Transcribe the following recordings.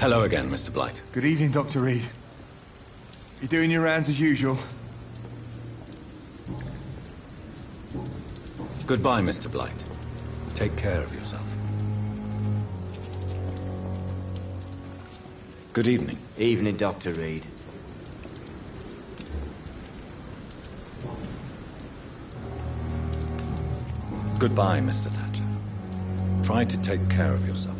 Hello again, Mr. Blight. Good evening, Dr. Reed. You doing your rounds as usual? Goodbye, Mr. Blight. Take care of yourself. Good evening. Evening, Dr. Reed. Goodbye, Mr. Thatcher. Try to take care of yourself.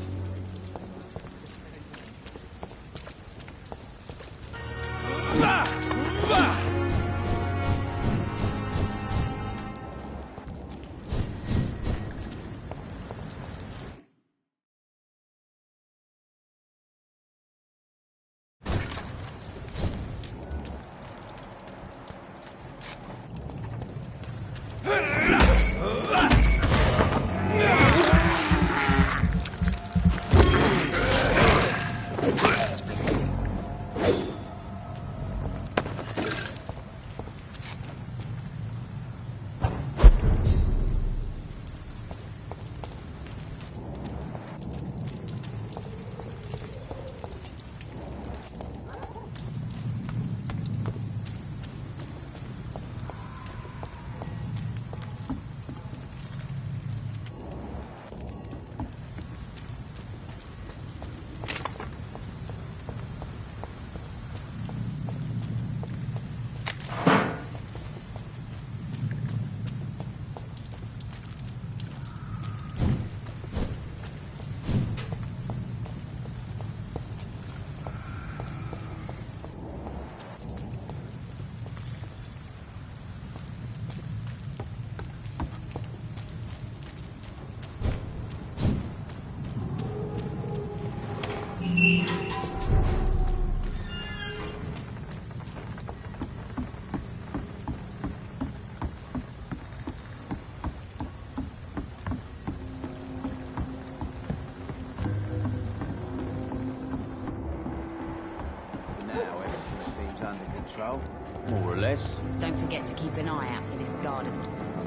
More or less. Don't forget to keep an eye out for this garden.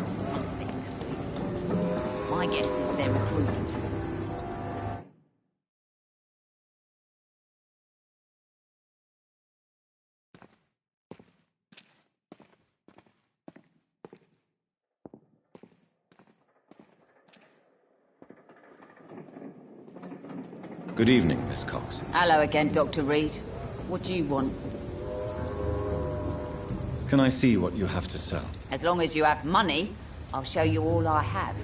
Something's. My guess is they're recruiting for some. Good evening, Miss Cox. Hello again, Dr. Reed. What do you want? Can I see what you have to sell? As long as you have money, I'll show you all I have.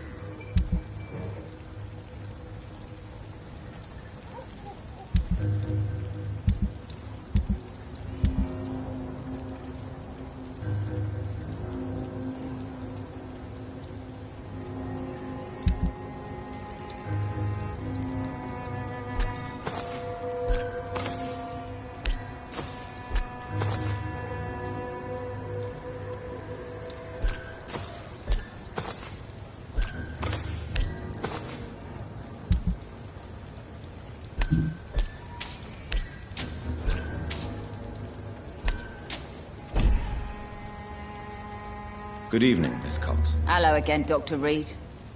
Good evening, Miss Cox. Hello again, Dr. Reed.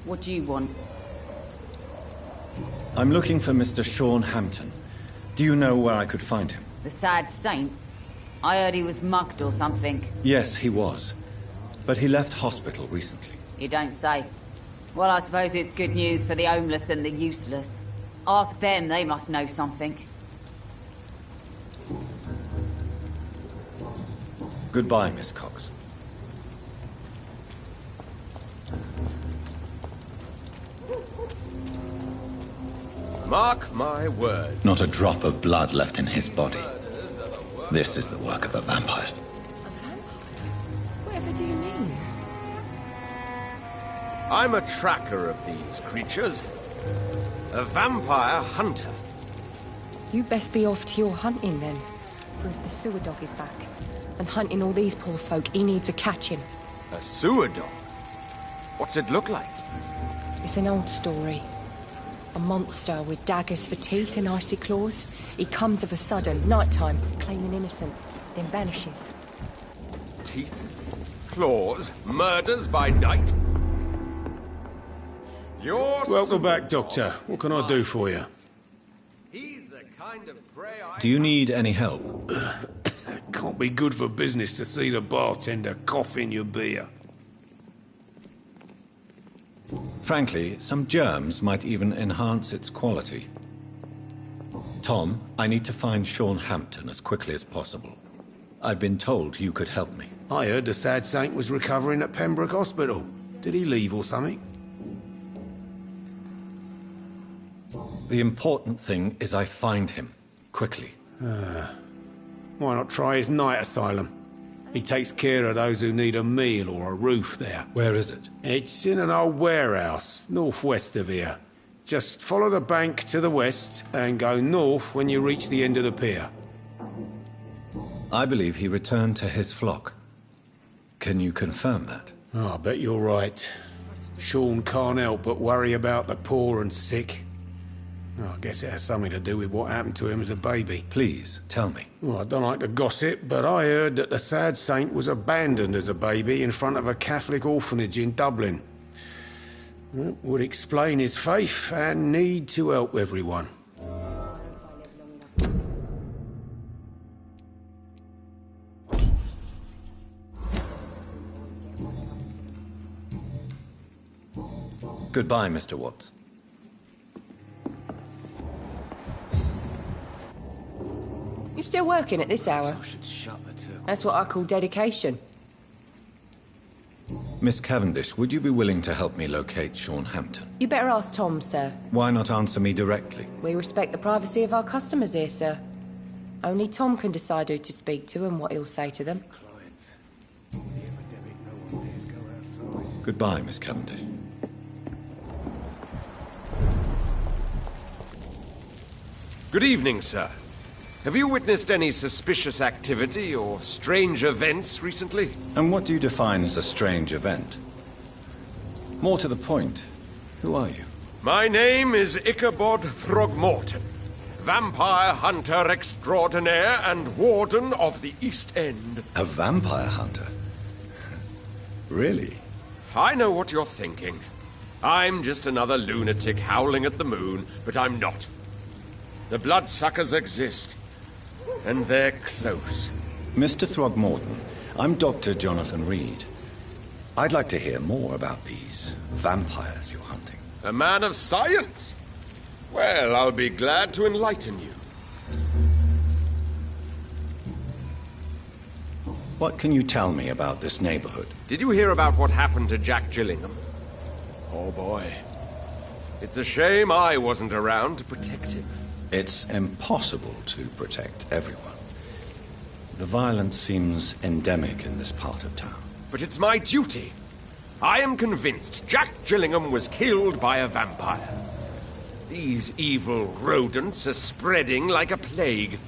What do you want? I'm looking for Mr. Sean Hampton. Do you know where I could find him? The sad saint? I heard he was mugged or something. Yes, he was. But he left hospital recently. You don't say. Well, I suppose it's good news for the homeless and the useless. Ask them, they must know something. Goodbye, Miss Cox. Mark my words. Not a drop of blood left in his body. This is the work of a vampire. A vampire? Whatever do you mean? I'm a tracker of these creatures. A vampire hunter. You best be off to your hunting then. For if the sewer dog is back and hunting all these poor folk, he needs a catching. A sewer dog? What's it look like? It's an old story. A monster with daggers for teeth and icy claws. He comes of a sudden, nighttime, claiming innocence, then vanishes. Teeth, claws, murders by night? Welcome back, Doctor. What can I do for you? He's the kind of prey I... Do you need any help? Can't be good for business to see the bartender cough in your beer. Frankly, some germs might even enhance its quality. Tom, I need to find Sean Hampton as quickly as possible. I've been told you could help me. I heard the sad saint was recovering at Pembroke Hospital. Did he leave or something? The important thing is I find him, quickly. Why not try his night asylum? He takes care of those who need a meal or a roof there. Where is it? It's in an old warehouse, northwest of here. Just follow the bank to the west and go north when you reach the end of the pier. I believe he returned to his flock. Can you confirm that? Oh, I bet you're right. Sean can't help but worry about the poor and sick. Oh, I guess it has something to do with what happened to him as a baby. Please, tell me. Well, I don't like to gossip, but I heard that the sad saint was abandoned as a baby in front of a Catholic orphanage in Dublin. Well, would explain his faith and need to help everyone. Goodbye, Mr. Watts. You still working at this hour? I should shut the two. That's what I call dedication. Miss Cavendish, would you be willing to help me locate Sean Hampton? You better ask Tom, sir. Why not answer me directly? We respect the privacy of our customers here, sir. Only Tom can decide who to speak to and what he'll say to them. Goodbye, Miss Cavendish. Good evening, sir. Have you witnessed any suspicious activity or strange events recently? And what do you define as a strange event? More to the point, who are you? My name is Ichabod Throgmorton, vampire hunter extraordinaire and warden of the East End. A vampire hunter? Really? I know what you're thinking. I'm just another lunatic howling at the moon, but I'm not. The bloodsuckers exist, and they're close. Mr. Throgmorton, I'm Dr. Jonathan Reed. I'd like to hear more about these vampires you're hunting. A man of science? Well, I'll be glad to enlighten you. What can you tell me about this neighborhood? Did you hear about what happened to Jack Gillingham? Oh boy. It's a shame I wasn't around to protect him. It's impossible to protect everyone. The violence seems endemic in this part of town. But it's my duty. I am convinced Jack Gillingham was killed by a vampire. These evil rodents are spreading like a plague.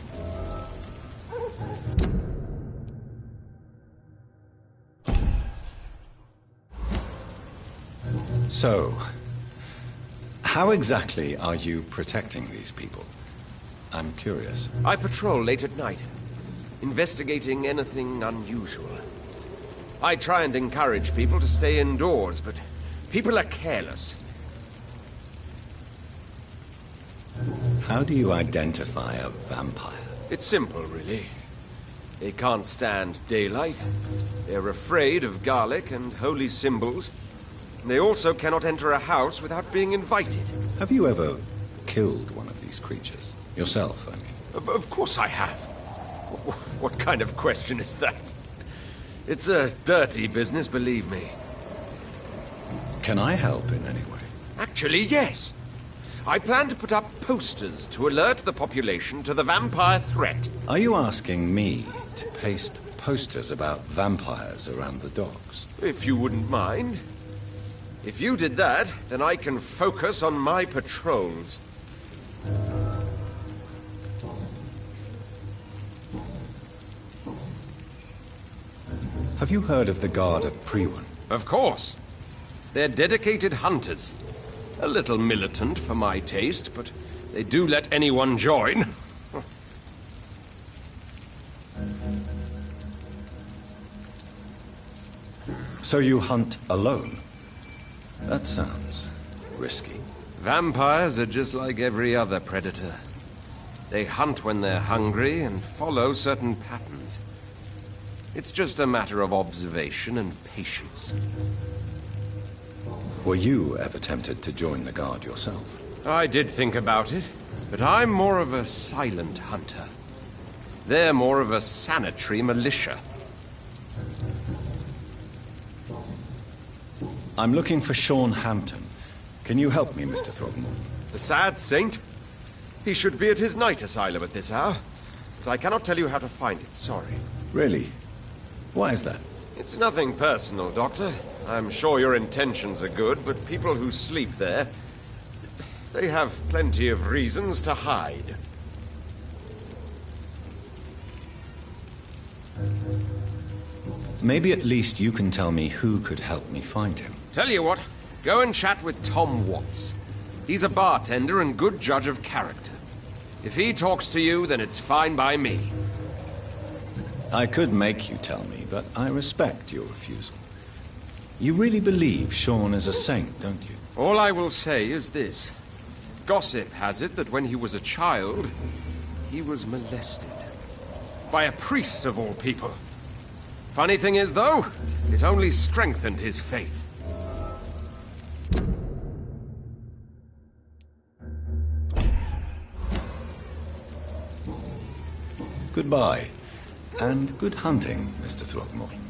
So, how exactly are you protecting these people? I'm curious. I patrol late at night, investigating anything unusual. I try and encourage people to stay indoors, but people are careless. How do you identify a vampire? It's simple, really. They can't stand daylight. They're afraid of garlic and holy symbols. They also cannot enter a house without being invited. Have you ever killed one of these creatures? Yourself, I mean. Of course I have. What kind of question is that? It's a dirty business, believe me. Can I help in any way? Actually, yes. I plan to put up posters to alert the population to the vampire threat. Are you asking me to paste posters about vampires around the docks? If you wouldn't mind. If you did that, then I can focus on my patrols. Have you heard of the Guard of Priwen? Of course. They're dedicated hunters. A little militant for my taste, but they do let anyone join. So you hunt alone? That sounds risky. Vampires are just like every other predator. They hunt when they're hungry and follow certain patterns. It's just a matter of observation and patience. Were you ever tempted to join the Guard yourself? I did think about it, but I'm more of a silent hunter. They're more of a sanitary militia. I'm looking for Sean Hampton. Can you help me, Mr. Throgmorton? The sad saint? He should be at his night asylum at this hour, but I cannot tell you how to find it, sorry. Really? Why is that? It's nothing personal, Doctor. I'm sure your intentions are good, but people who sleep there, they have plenty of reasons to hide. Maybe at least you can tell me who could help me find him. Tell you what, go and chat with Tom Watts. He's a bartender and good judge of character. If he talks to you, then it's fine by me. I could make you tell me, but I respect your refusal. You really believe Sean is a saint, don't you? All I will say is this. Gossip has it that when he was a child, he was molested. By a priest of all people. Funny thing is, though, it only strengthened his faith. Goodbye, and good hunting, Mr. Throgmorton.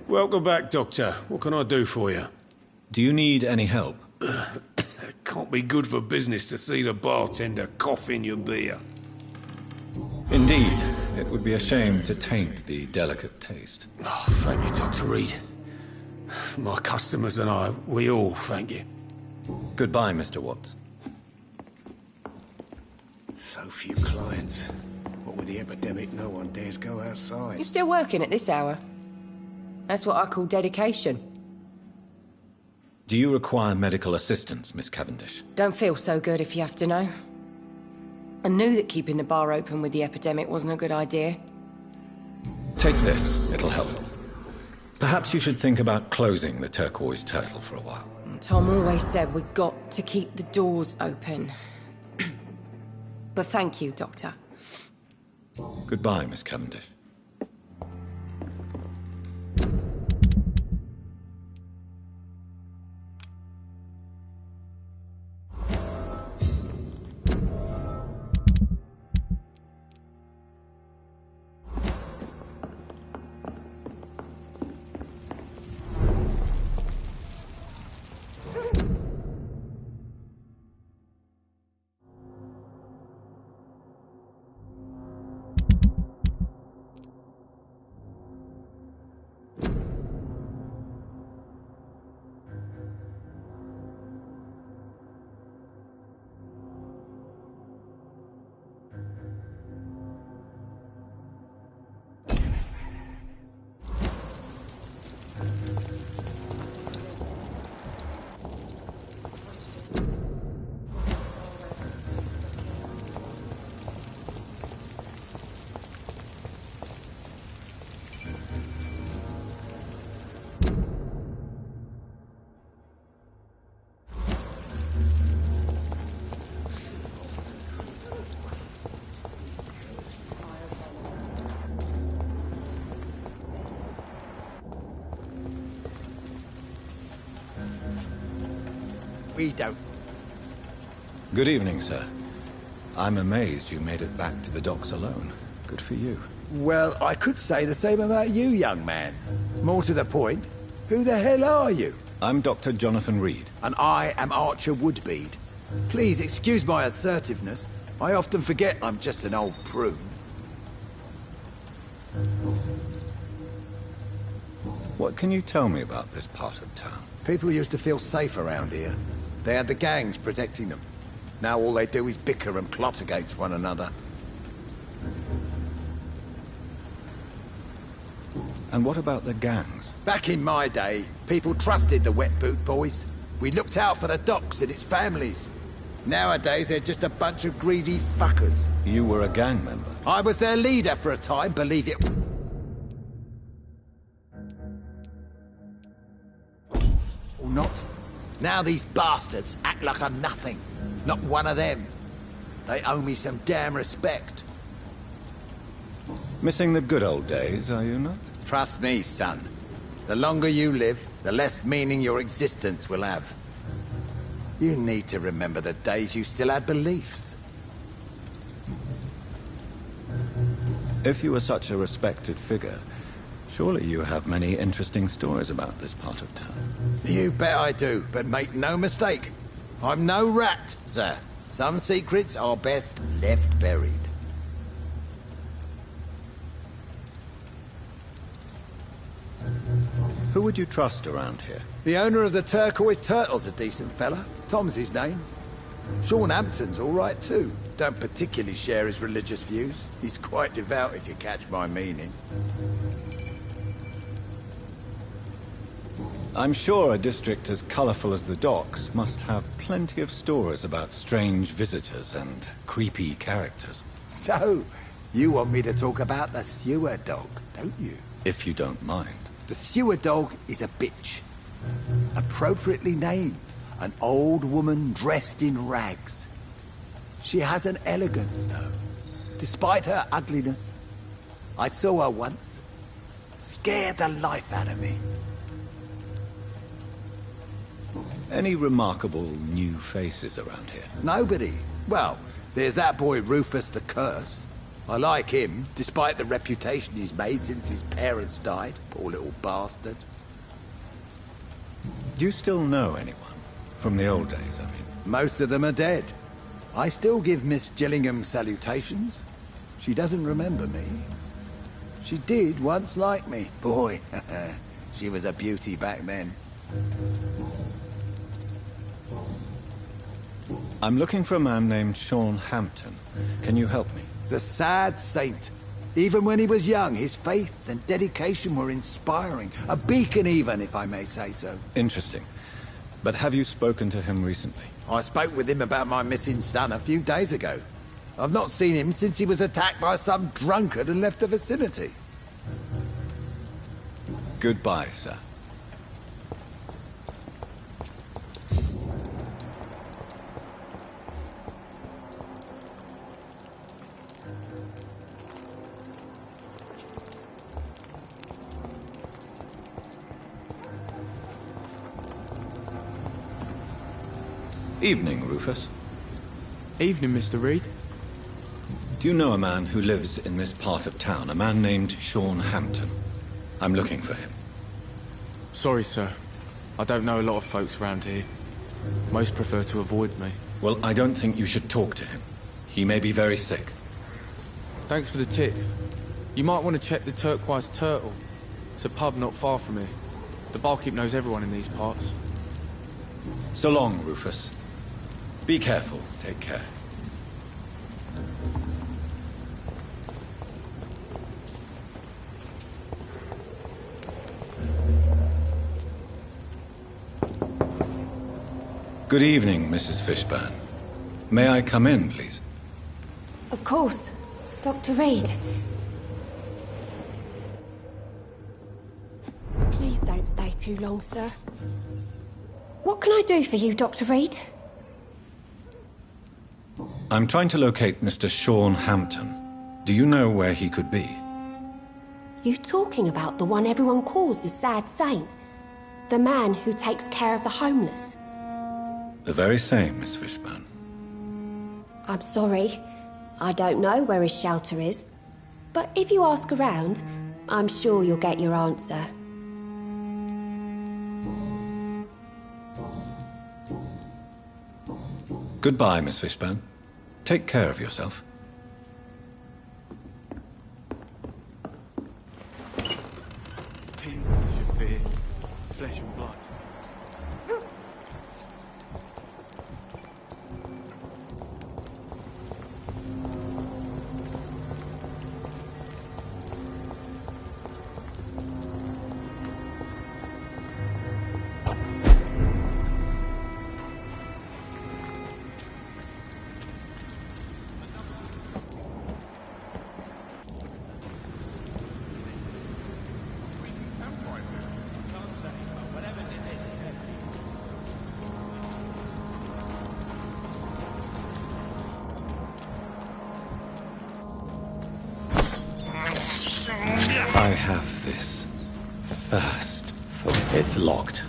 Welcome back, Doctor. What can I do for you? Do you need any help? Can't be good for business to see the bartender cough in your beer. Indeed. It would be a shame to taint the delicate taste. Oh, thank you, Dr. Reed. My customers and I, we all thank you. Goodbye, Mr. Watts. So few clients. What with the epidemic, no one dares go outside. You still working at this hour? That's what I call dedication. Do you require medical assistance, Miss Cavendish? Don't feel so good if you have to know. I knew that keeping the bar open with the epidemic wasn't a good idea. Take this. It'll help. Perhaps you should think about closing the Turquoise Turtle for a while. Tom always said we've got to keep the doors open. But thank you, Doctor. Goodbye, Miss Cavendish. We don't. Good evening, sir. I'm amazed you made it back to the docks alone. Good for you. Well, I could say the same about you, young man. More to the point, who the hell are you? I'm Dr. Jonathan Reed. And I am Archer Woodbead. Please excuse my assertiveness. I often forget I'm just an old prune. What can you tell me about this part of town? People used to feel safe around here. They had the gangs protecting them. Now all they do is bicker and plot against one another. And what about the gangs? Back in my day, people trusted the wet boot boys. We looked out for the docks and its families. Nowadays, they're just a bunch of greedy fuckers. You were a gang member? I was their leader for a time, believe it. Or not. Now these bastards act like I'm nothing. Not one of them. They owe me some damn respect. Missing the good old days, are you not? Trust me, son. The longer you live, the less meaning your existence will have. You need to remember the days you still had beliefs. If you were such a respected figure, surely you have many interesting stories about this part of town. You bet I do, but make no mistake. I'm no rat, sir. Some secrets are best left buried. Who would you trust around here? The owner of the Turquoise Turtle's a decent fella. Tom's his name. Sean Hampton's all right too. Don't particularly share his religious views. He's quite devout, if you catch my meaning. I'm sure a district as colourful as the docks must have plenty of stories about strange visitors and creepy characters. So, you want me to talk about the sewer dog, don't you? If you don't mind. The sewer dog is a bitch. Appropriately named. An old woman dressed in rags. She has an elegance, though. Despite her ugliness. I saw her once. Scared the life out of me. Any remarkable new faces around here? Nobody. Well, there's that boy Rufus the Curse. I like him, despite the reputation he's made since his parents died. Poor little bastard. Do you still know anyone? From the old days, I mean. Most of them are dead. I still give Miss Gillingham salutations. She doesn't remember me. She did once like me. Boy, she was a beauty back then. I'm looking for a man named Sean Hampton. Can you help me? The sad saint. Even when he was young, his faith and dedication were inspiring. A beacon even, if I may say so. Interesting. But have you spoken to him recently? I spoke with him about my missing son a few days ago. I've not seen him since he was attacked by some drunkard and left the vicinity. Goodbye, sir. Evening, Rufus. Evening, Mr. Reed. Do you know a man who lives in this part of town? A man named Sean Hampton. I'm looking for him. Sorry, sir. I don't know a lot of folks around here. Most prefer to avoid me. Well, I don't think you should talk to him. He may be very sick. Thanks for the tip. You might want to check the Turquoise Turtle. It's a pub not far from here. The barkeep knows everyone in these parts. So long, Rufus. Be careful. Take care. Good evening, Mrs. Fishburne. May I come in, please? Of course. Dr. Reed. Please don't stay too long, sir. What can I do for you, Dr. Reed? I'm trying to locate Mr. Sean Hampton. Do you know where he could be? You talking about the one everyone calls the sad saint? The man who takes care of the homeless? The very same, Miss Fishburne. I'm sorry. I don't know where his shelter is. But if you ask around, I'm sure you'll get your answer. Goodbye, Miss Fishburne. Take care of yourself. This should here. Flesh and blood. I have this thirst for... It's locked.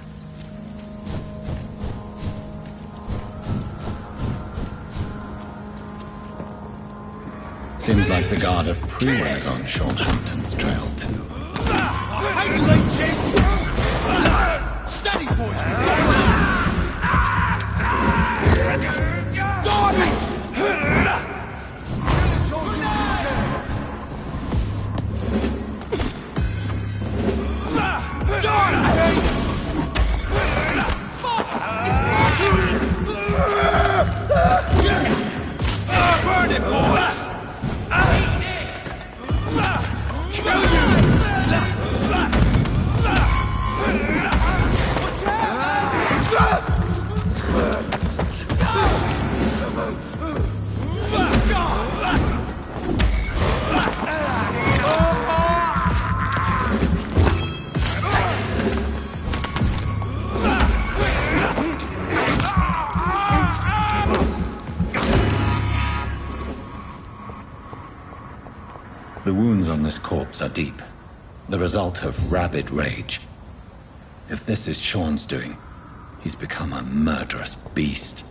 Seems like the guard of Priwa is on Sean Hampton's trail too. Steady, boys! Burn it, boys! The wounds on this corpse are deep, the result of rabid rage. If this is Sean's doing, he's become a murderous beast.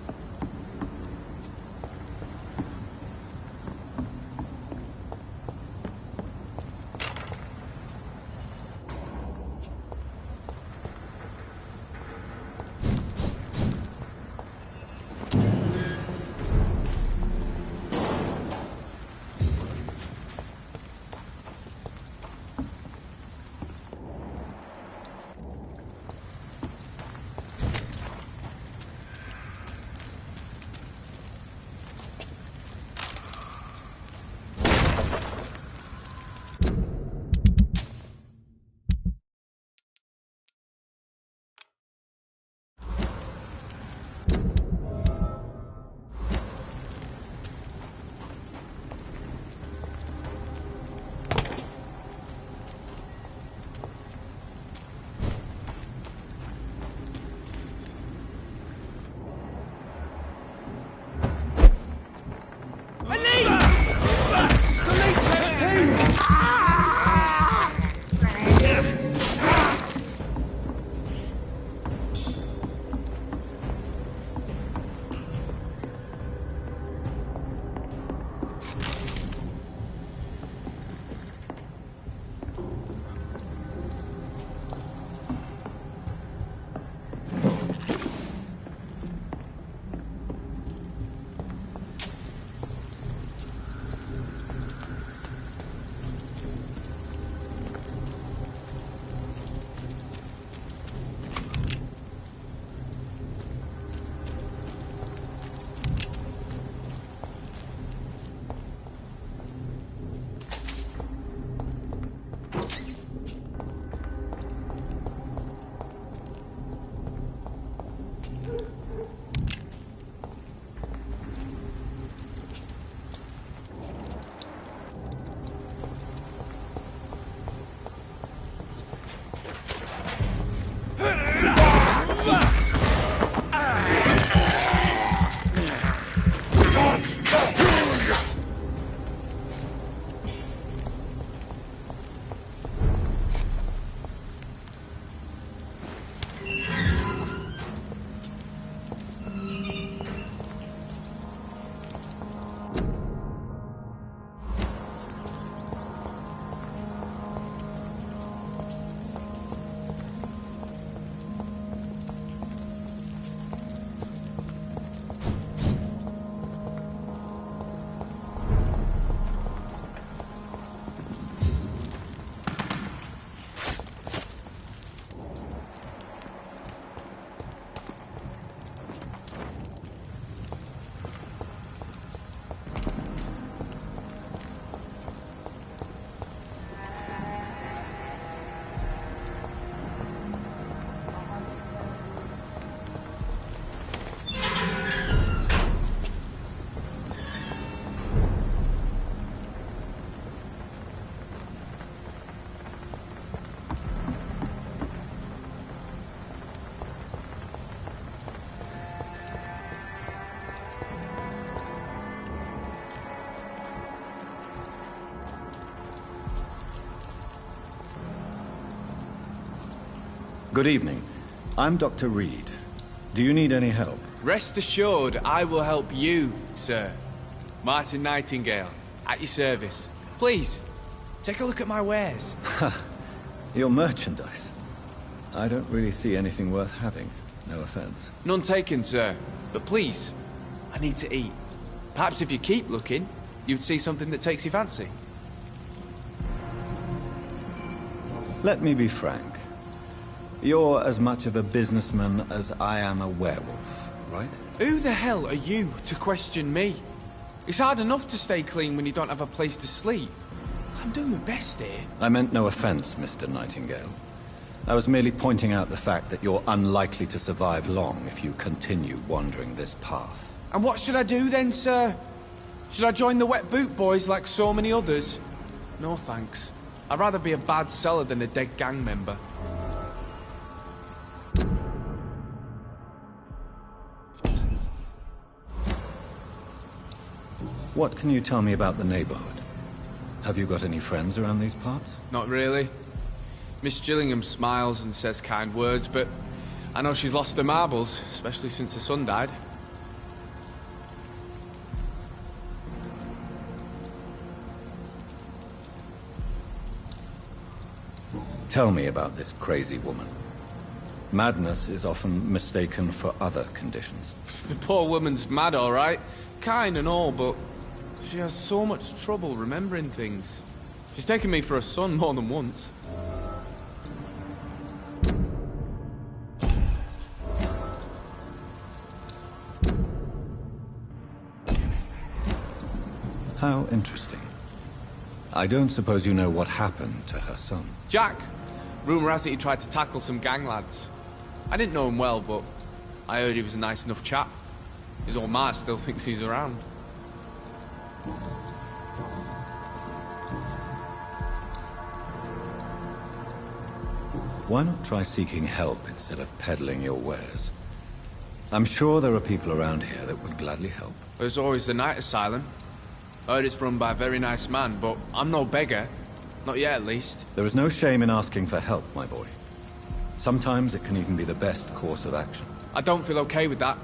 Good evening. I'm Dr. Reed. Do you need any help? Rest assured, I will help you, sir. Martin Nightingale, at your service. Please, take a look at my wares. Your merchandise. I don't really see anything worth having. No offense. None taken, sir. But please, I need to eat. Perhaps if you keep looking, you'd see something that takes your fancy. Let me be frank. You're as much of a businessman as I am a werewolf, right? Who the hell are you to question me? It's hard enough to stay clean when you don't have a place to sleep. I'm doing my best here. I meant no offense, Mr. Nightingale. I was merely pointing out the fact that you're unlikely to survive long if you continue wandering this path. And what should I do then, sir? Should I join the wet boot boys like so many others? No thanks. I'd rather be a bad seller than a dead gang member. What can you tell me about the neighborhood? Have you got any friends around these parts? Not really. Miss Gillingham smiles and says kind words, but I know she's lost her marbles, especially since her son died. Tell me about this crazy woman. Madness is often mistaken for other conditions. The poor woman's mad, all right. Kind and all, but she has so much trouble remembering things. She's taken me for a son more than once. How interesting. I don't suppose you know what happened to her son. Jack! Rumour has it he tried to tackle some gang lads. I didn't know him well, but I heard he was a nice enough chap. His old ma still thinks he's around. Why not try seeking help instead of peddling your wares? I'm sure there are people around here that would gladly help. There's always the night asylum. I heard it's run by a very nice man, but I'm no beggar. Not yet, at least. There is no shame in asking for help, my boy. Sometimes it can even be the best course of action. I don't feel okay with that.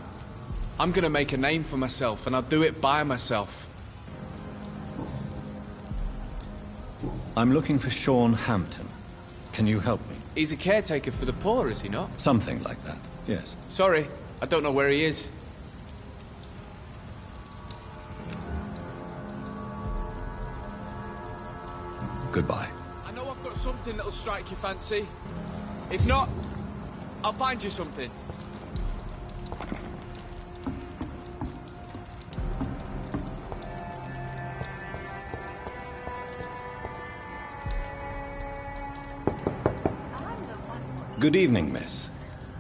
I'm gonna make a name for myself, and I'll do it by myself. I'm looking for Sean Hampton. Can you help me? He's a caretaker for the poor, is he not? Something like that, yes. Sorry, I don't know where he is. Goodbye. I know I've got something that'll strike your fancy. If not, I'll find you something. Good evening, miss.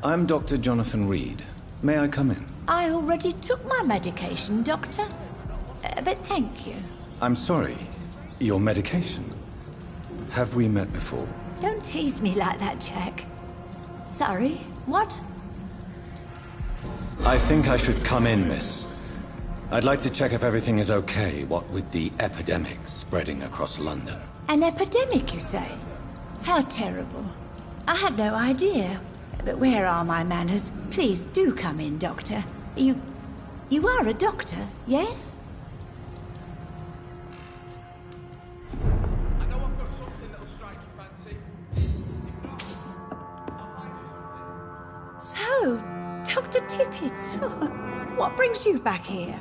I'm Dr. Jonathan Reed. May I come in? I already took my medication, Doctor. But thank you. I'm sorry. Your medication? Have we met before? Don't tease me like that, Jack. Sorry, what? I think I should come in, miss. I'd like to check if everything is okay, what with the epidemic spreading across London. An epidemic, you say? How terrible. I had no idea. But where are my manners? Please do come in, Doctor. You are a doctor, yes? I know I've got something that'll strike your fancy. If not, I'll find you something. So, Dr. Tippett, what brings you back here?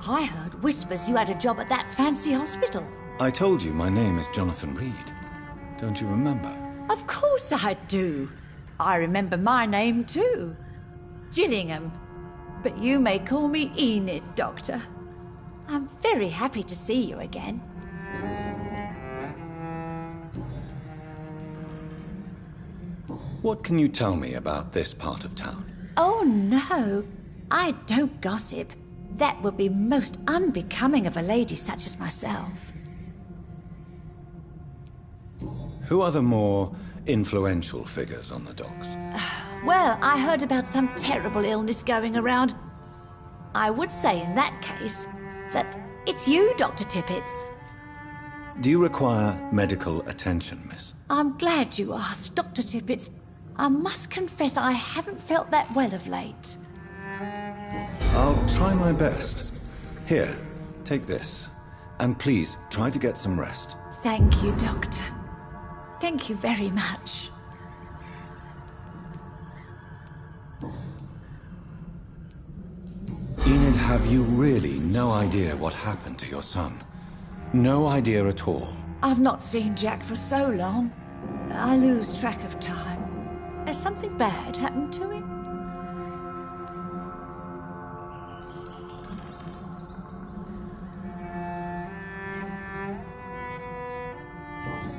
I heard whispers you had a job at that fancy hospital. I told you my name is Jonathan Reed. Don't you remember? Of course I do. I remember my name too. Gillingham. But you may call me Enid, Doctor. I'm very happy to see you again. What can you tell me about this part of town? Oh no, I don't gossip. That would be most unbecoming of a lady such as myself. Who are the more influential figures on the docks? Well, I heard about some terrible illness going around. I would say in that case that it's you, Dr. Tippett. Do you require medical attention, miss? I'm glad you asked, Dr. Tippett. I must confess I haven't felt that well of late. I'll try my best. Here, take this. And please, try to get some rest. Thank you, Doctor. Thank you very much. Enid, have you really no idea what happened to your son? No idea at all? I've not seen Jack for so long. I lose track of time. Has something bad happened to him?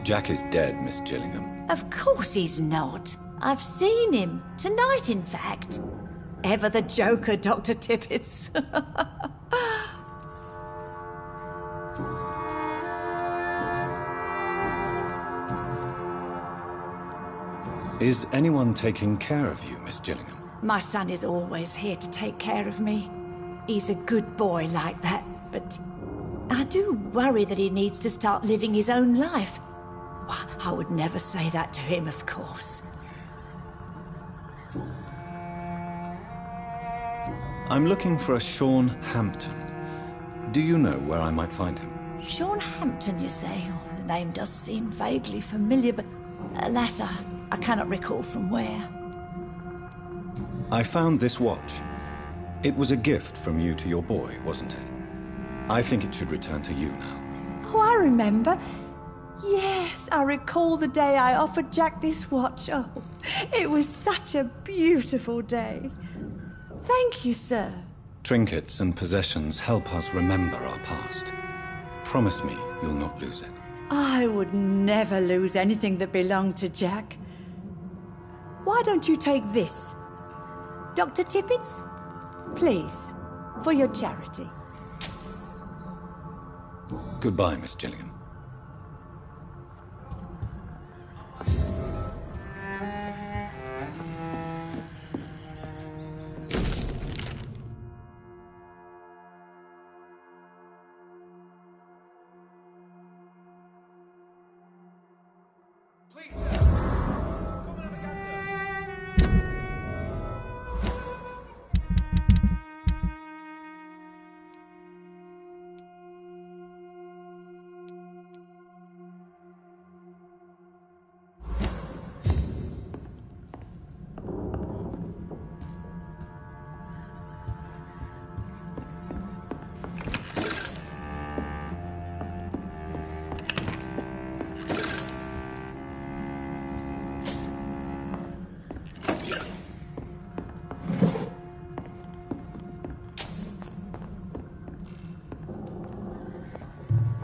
Jack is dead, Miss Gillingham. Of course he's not. I've seen him. Tonight, in fact. Ever the joker, Dr. Tippets. Is anyone taking care of you, Miss Gillingham? My son is always here to take care of me. He's a good boy like that, but I do worry that he needs to start living his own life. I would never say that to him, of course. I'm looking for a Sean Hampton. Do you know where I might find him? Sean Hampton, you say? Oh, the name does seem vaguely familiar, but alas, I cannot recall from where. I found this watch. It was a gift from you to your boy, wasn't it? I think it should return to you now. Oh, I remember. Yes, I recall the day I offered Jack this watch. Oh, it was such a beautiful day. Thank you, sir. Trinkets and possessions help us remember our past. Promise me you'll not lose it. I would never lose anything that belonged to Jack. Why don't you take this? Dr. Tippets? Please, for your charity. Goodbye, Miss Gillingham.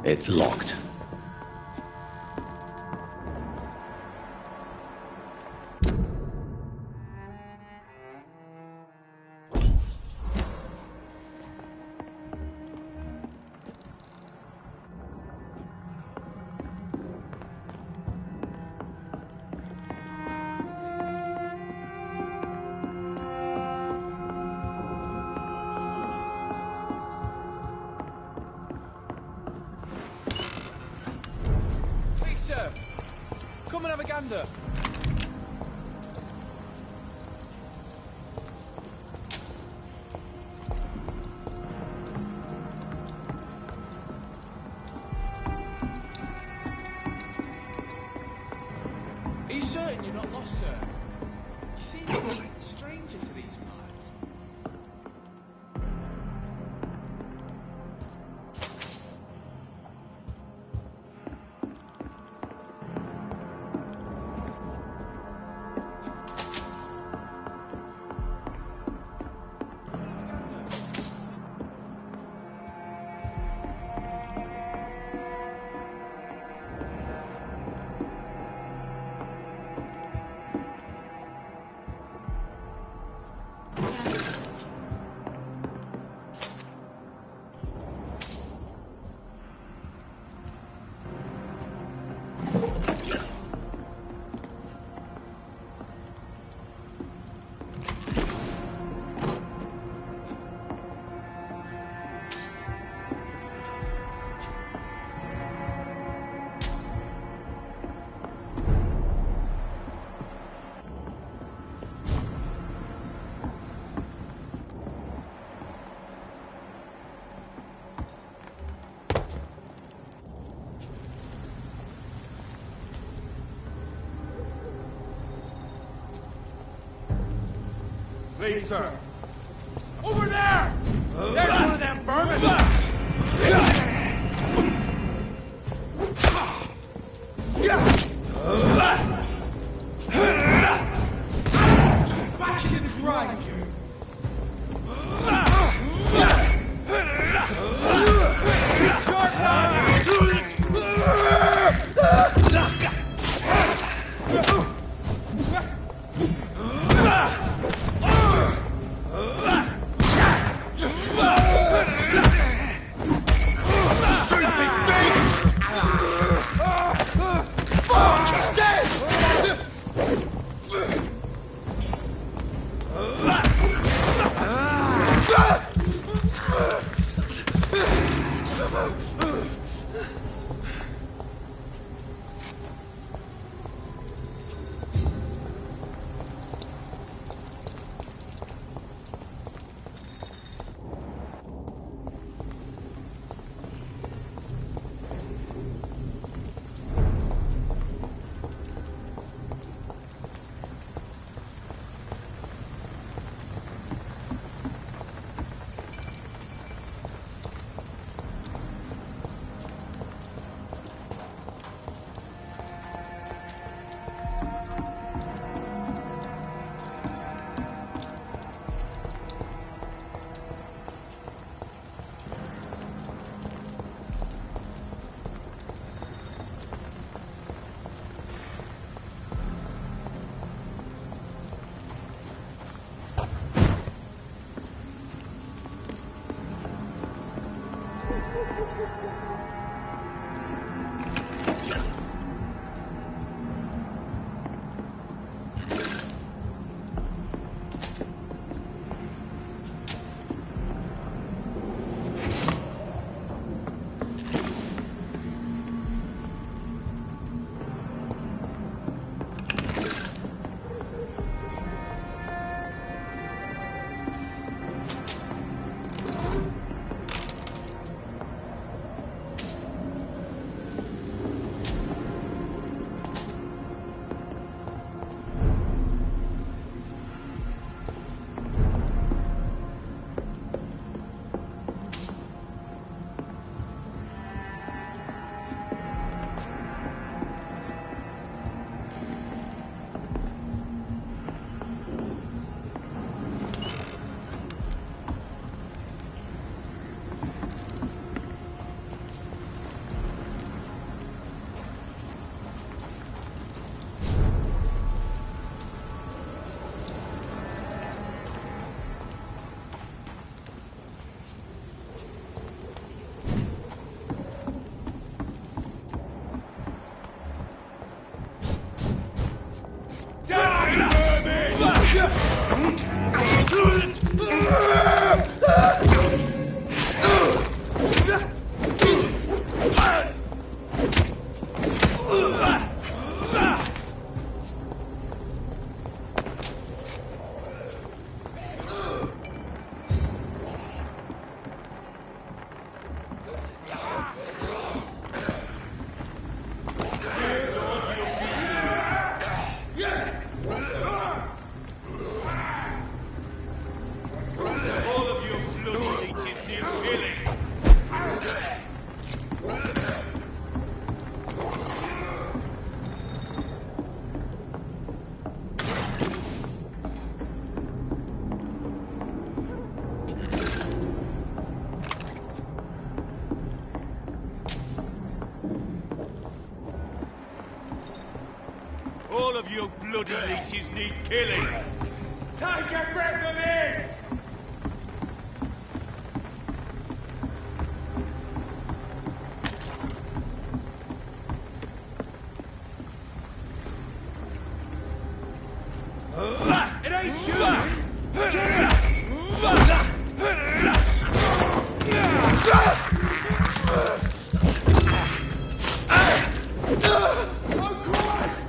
It's locked. Come and have a gander. Are you certain you're not lost, sir? You seem like a stranger to these parts. Please, sir. Over there! There's one of them vermin! Back into the grind! All of you bloody leeches need killing. Take a breath of this! It ain't you! Oh, Christ!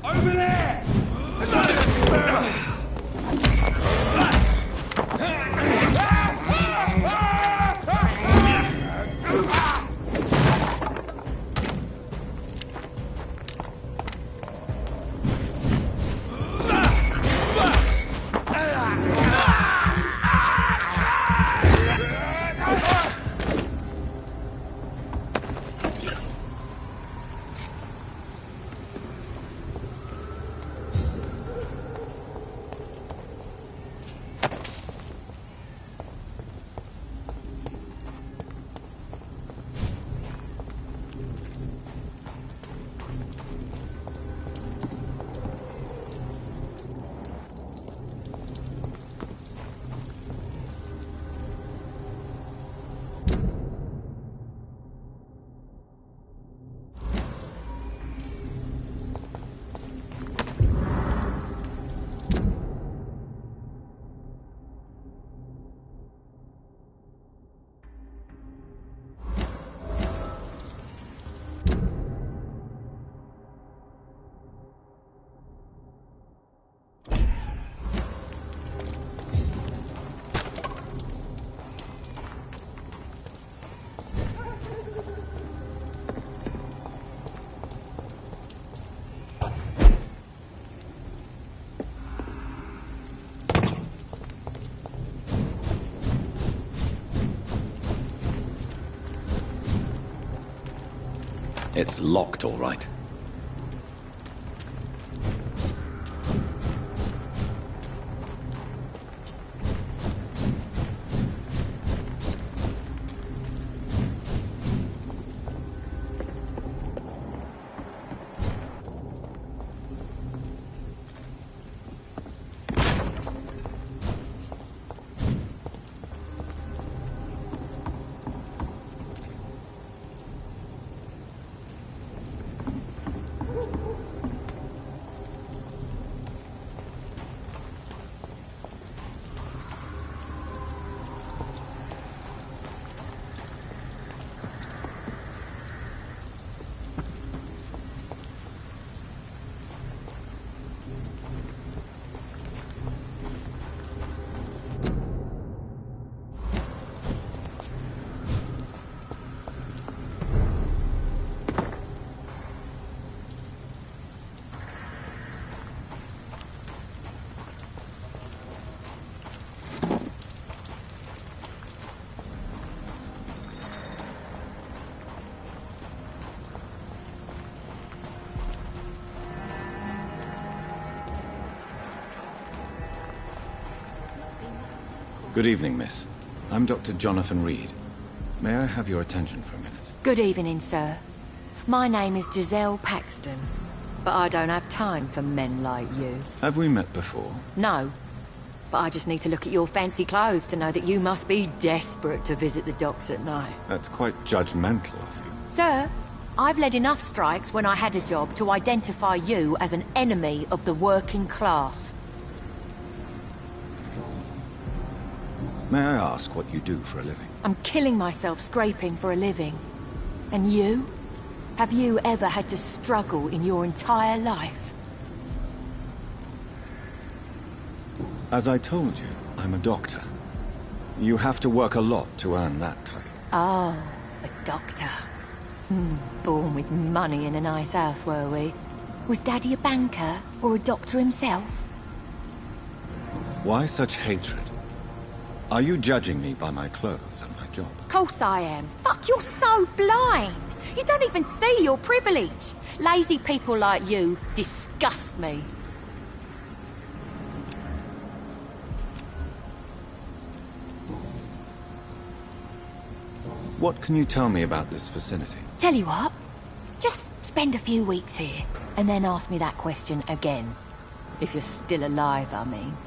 Over there! It's locked, all right. Good evening, miss. I'm Dr. Jonathan Reed. May I have your attention for a minute? Good evening, sir. My name is Giselle Paxton, but I don't have time for men like you. Have we met before? No, but I just need to look at your fancy clothes to know that you must be desperate to visit the docks at night. That's quite judgmental of you. Sir, I've led enough strikes when I had a job to identify you as an enemy of the working class. May I ask what you do for a living? I'm killing myself scraping for a living. And you? Have you ever had to struggle in your entire life? As I told you, I'm a doctor. You have to work a lot to earn that title. Oh, a doctor. Born with money in a nice house, were we? Was Daddy a banker or a doctor himself? Why such hatred? Are you judging me by my clothes and my job? Course I am. Fuck, you're so blind. You don't even see your privilege. Lazy people like you disgust me. What can you tell me about this vicinity? Tell you what, just spend a few weeks here, and then ask me that question again. If you're still alive, I mean.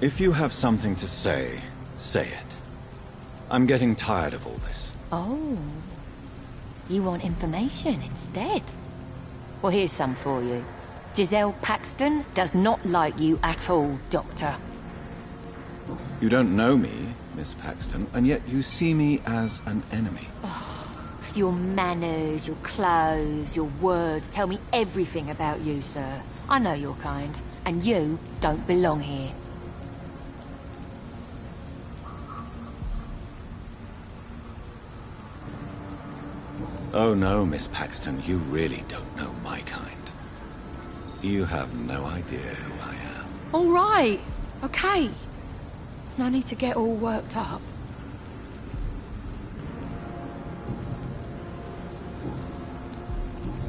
If you have something to say, say it. I'm getting tired of all this. Oh. You want information instead? Well, here's some for you. Giselle Paxton does not like you at all, Doctor. You don't know me, Miss Paxton, and yet you see me as an enemy. Oh, your manners, your clothes, your words tell me everything about you, sir. I know your kind, and you don't belong here. Oh no, Miss Paxton, you really don't know my kind. You have no idea who I am. All right, okay. No need to get all worked up.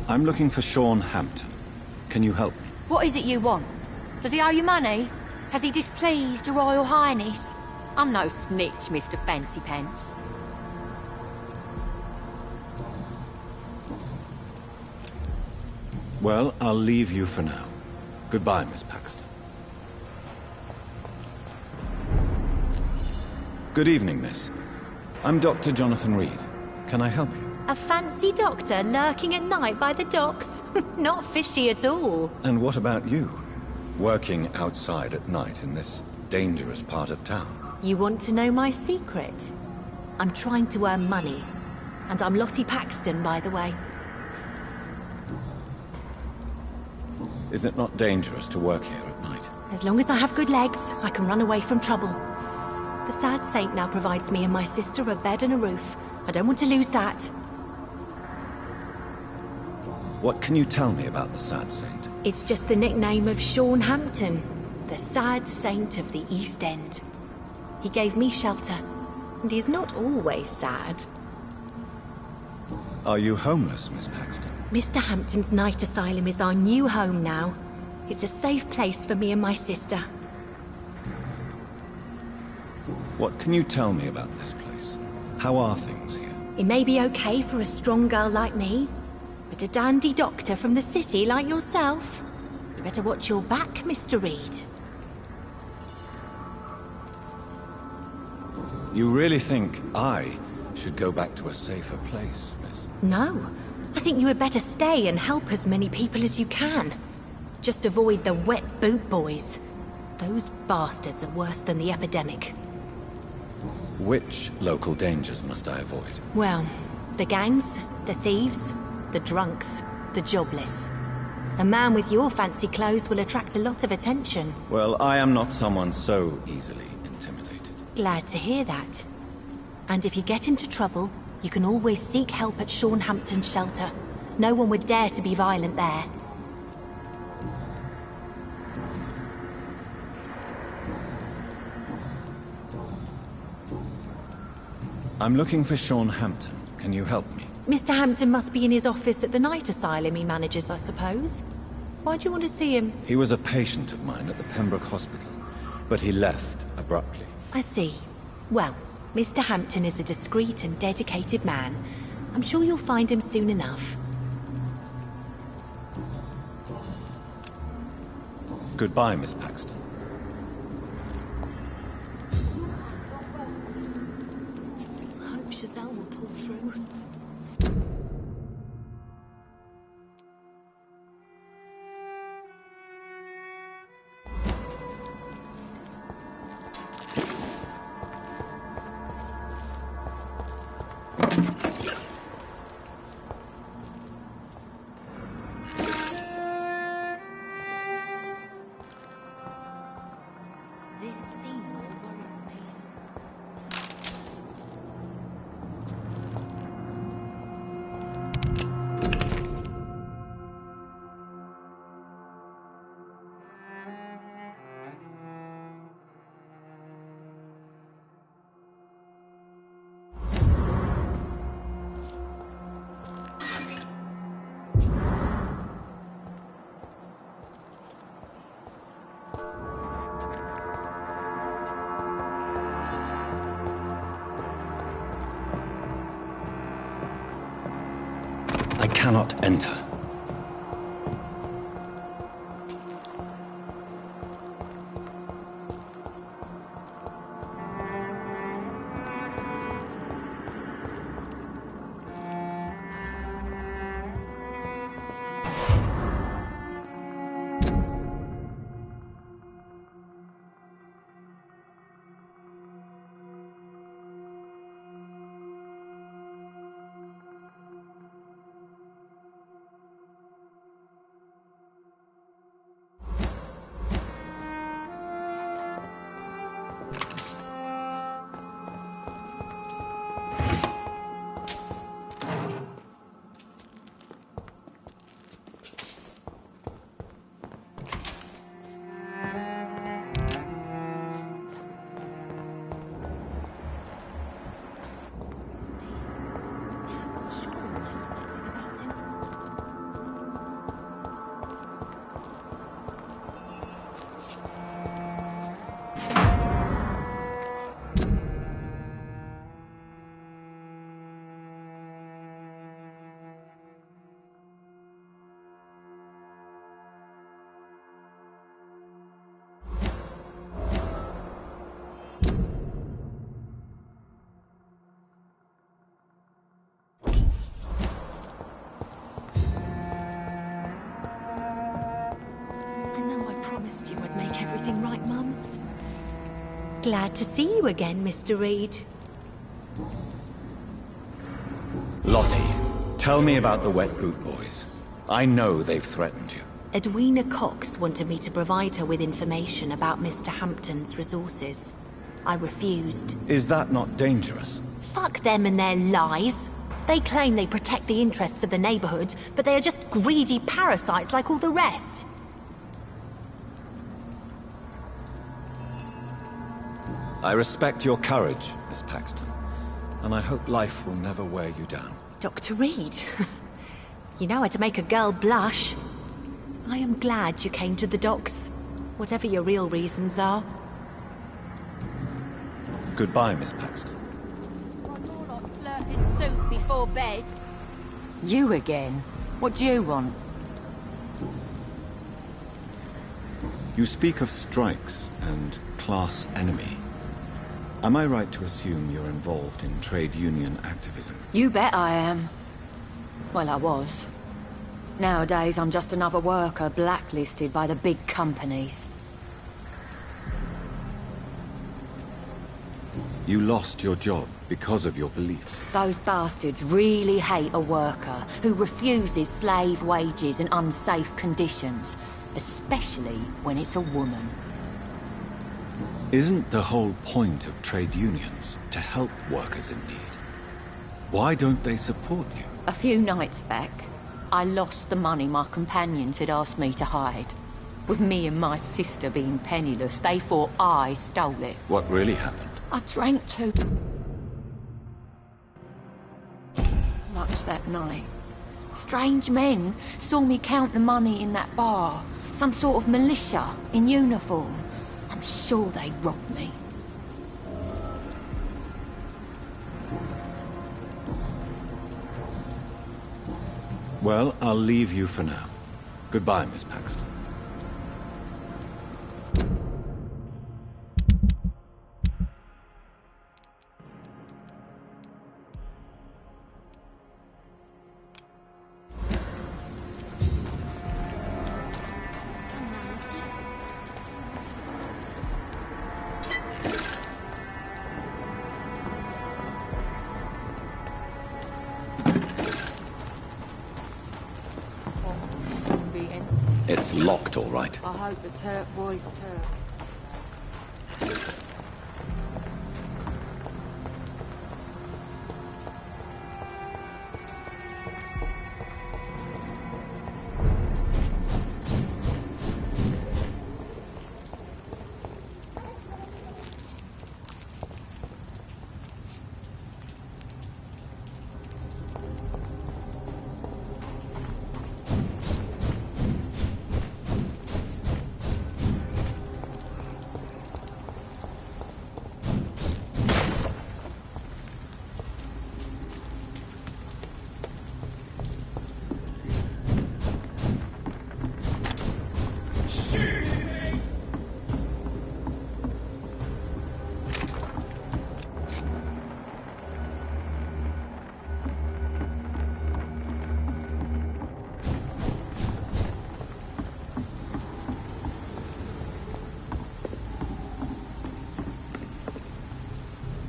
I'm looking for Sean Hampton. Can you help me? What is it you want? Does he owe you money? Has he displeased your Royal Highness? I'm no snitch, Mr. Fancy Pants. Well, I'll leave you for now. Goodbye, Miss Paxton. Good evening, miss. I'm Dr. Jonathan Reed. Can I help you? A fancy doctor lurking at night by the docks? Not fishy at all. And what about you? Working outside at night in this dangerous part of town? You want to know my secret? I'm trying to earn money. And I'm Lottie Paxton, by the way. Is it not dangerous to work here at night? As long as I have good legs, I can run away from trouble. The sad saint now provides me and my sister a bed and a roof. I don't want to lose that. What can you tell me about the sad saint? It's just the nickname of Sean Hampton, the sad saint of the East End. He gave me shelter, and he's not always sad. Are you homeless, Miss Paxton? Mr. Hampton's night asylum is our new home now. It's a safe place for me and my sister. What can you tell me about this place? How are things here? It may be okay for a strong girl like me, but a dandy doctor from the city like yourself, you better watch your back, Mr. Reed. You really think I should go back to a safer place, miss? No. I think you had better stay and help as many people as you can. Just avoid the wet boot boys. Those bastards are worse than the epidemic. Which local dangers must I avoid? Well, the gangs, the thieves, the drunks, the jobless. A man with your fancy clothes will attract a lot of attention. Well, I am not someone so easily intimidated. Glad to hear that. And if you get into trouble, you can always seek help at Sean Hampton's shelter. No one would dare to be violent there. I'm looking for Sean Hampton. Can you help me? Mr. Hampton must be in his office at the night asylum he manages, I suppose. Why do you want to see him? He was a patient of mine at the Pembroke Hospital, but he left abruptly. I see. Well, Mr. Hampton is a discreet and dedicated man. I'm sure you'll find him soon enough. Goodbye, Miss Paxton. I hope Giselle will pull through. I cannot enter. You would make everything right, Mum. Glad to see you again, Mr. Reed. Lottie, tell me about the Wet Boot Boys. I know they've threatened you. Edwina Cox wanted me to provide her with information about Mr. Hampton's resources. I refused. Is that not dangerous? Fuck them and their lies. They claim they protect the interests of the neighborhood, but they are just greedy parasites like all the rest. I respect your courage, Miss Paxton, and I hope life will never wear you down. Dr. Reed, you know how to make a girl blush. I am glad you came to the docks, whatever your real reasons are. Goodbye, Miss Paxton. Slurping soup before bed. You again? What do you want? You speak of strikes and class enemy. Am I right to assume you're involved in trade union activism? You bet I am. Well, I was. Nowadays, I'm just another worker blacklisted by the big companies. You lost your job because of your beliefs. Those bastards really hate a worker who refuses slave wages and unsafe conditions, especially when it's a woman. Isn't the whole point of trade unions to help workers in need? Why don't they support you? A few nights back, I lost the money my companions had asked me to hide. With me and my sister being penniless, they thought I stole it. What really happened? I drank too much that night. Strange men saw me count the money in that bar. Some sort of militia in uniform. I'm sure they robbed me. Well, I'll leave you for now. Goodbye, Miss Paxton. It's locked, all right. I hope the Turk boys turn.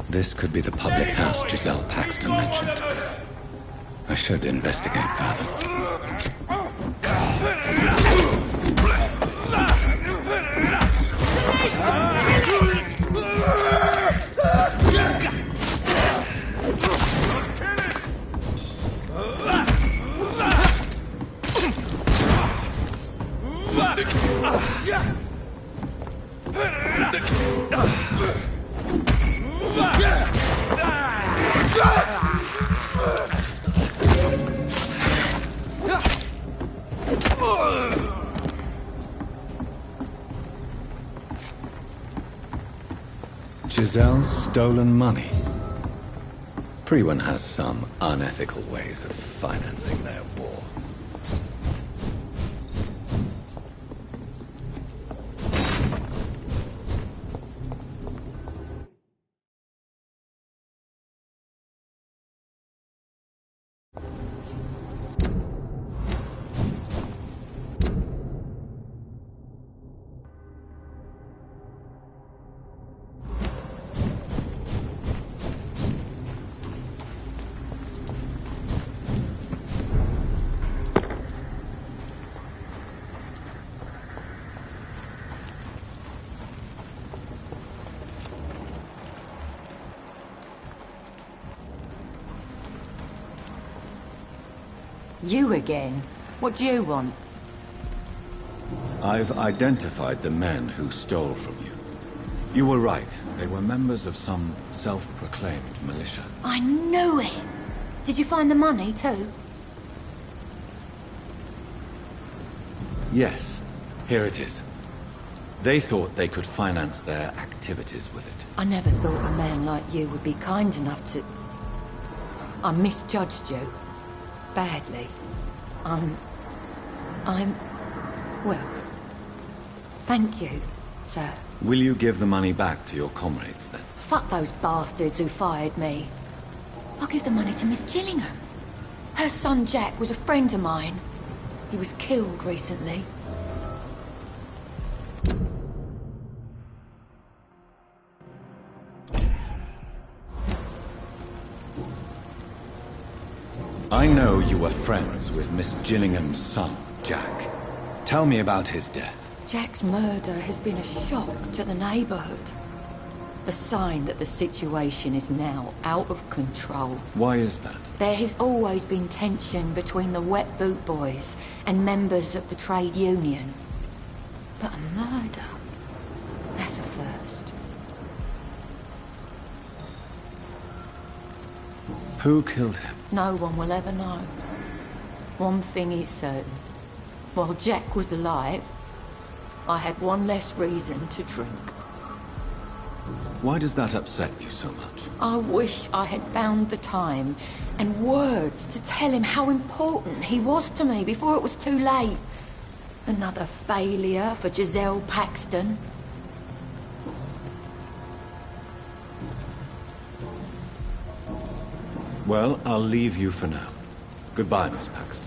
This could be the public house Giselle Paxton mentioned. I should investigate further. Giselle's stolen money. Prewen has some unethical ways of financing their war. You again? What do you want? I've identified the men who stole from you. You were right. They were members of some self-proclaimed militia. I knew it! Did you find the money, too? Yes. Here it is. They thought they could finance their activities with it. I never thought a man like you would be kind enough to... I misjudged you. Badly. Well, thank you, sir. Will you give the money back to your comrades, then? Fuck those bastards who fired me. I'll give the money to Miss Gillingham. Her son Jack was a friend of mine. He was killed recently. I know you were friends with Miss Gillingham's son, Jack. Tell me about his death. Jack's murder has been a shock to the neighborhood. A sign that the situation is now out of control. Why is that? There has always been tension between the Wet Boot Boys and members of the trade union. But a murder? That's a first. Who killed him? No one will ever know. One thing is certain. While Jack was alive, I had one less reason to drink. Why does that upset you so much? I wish I had found the time and words to tell him how important he was to me before it was too late. Another failure for Giselle Paxton. Well, I'll leave you for now. Goodbye, Miss Paxton.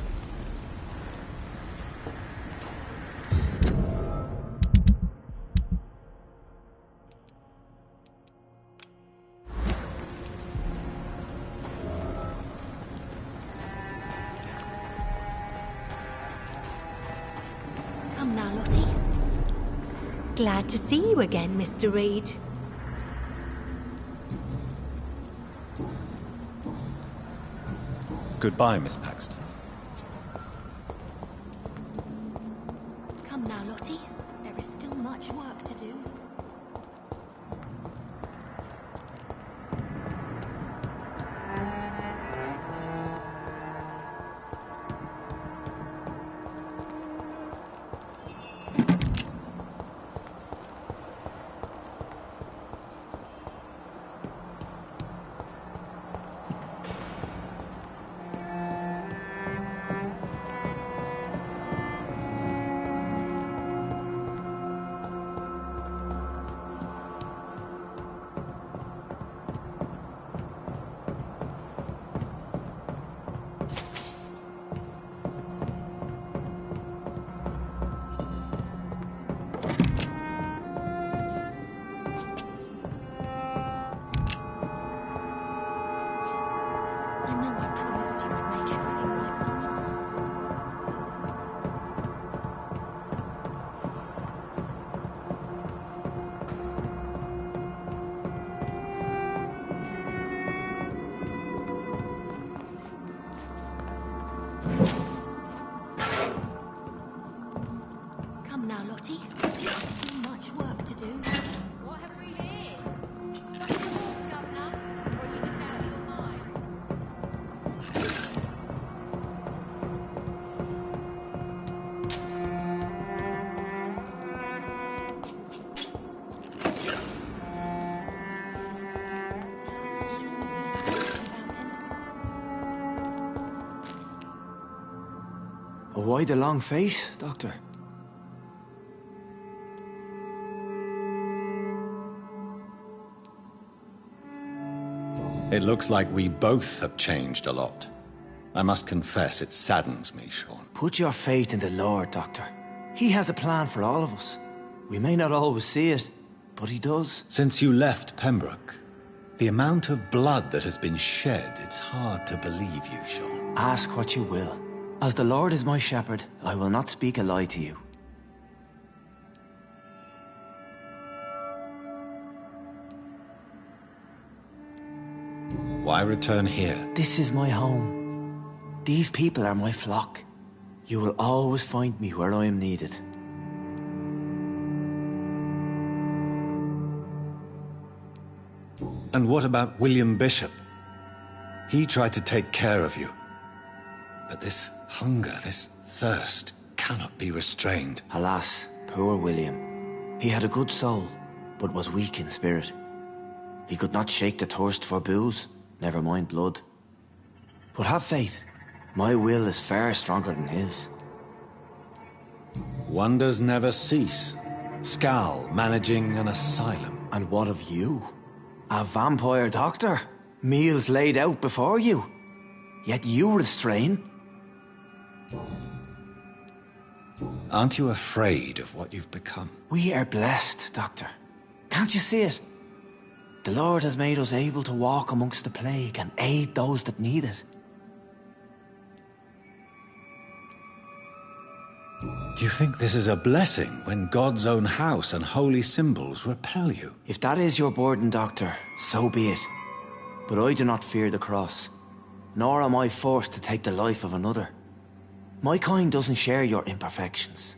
Come now, Lottie. Glad to see you again, Mr. Reed. Goodbye, Miss Paxton. Come now, Lottie. There is still much work to do. Come now, Lottie. There's still much work to do. What have we here? Governor? Or are you just out of your mind? Why the long face, Doctor? It looks like we both have changed a lot. I must confess, it saddens me, Sean. Put your faith in the Lord, Doctor. He has a plan for all of us. We may not always see it, but he does. Since you left Pembroke, the amount of blood that has been shed, it's hard to believe you, Sean. Ask what you will. As the Lord is my shepherd, I will not speak a lie to you. Why return here? This is my home. These people are my flock. You will always find me where I am needed. And what about William Bishop? He tried to take care of you. But this hunger, this thirst, cannot be restrained. Alas, poor William. He had a good soul, but was weak in spirit. He could not shake the thirst for booze, never mind blood. But have faith. My will is far stronger than his. Wonders never cease. Skal managing an asylum. And what of you? A vampire doctor? Meals laid out before you. Yet you restrain? Aren't you afraid of what you've become? We are blessed, Doctor. Can't you see it? The Lord has made us able to walk amongst the plague and aid those that need it. Do you think this is a blessing when God's own house and holy symbols repel you? If that is your burden, Doctor, so be it. But I do not fear the cross, nor am I forced to take the life of another. My kind doesn't share your imperfections.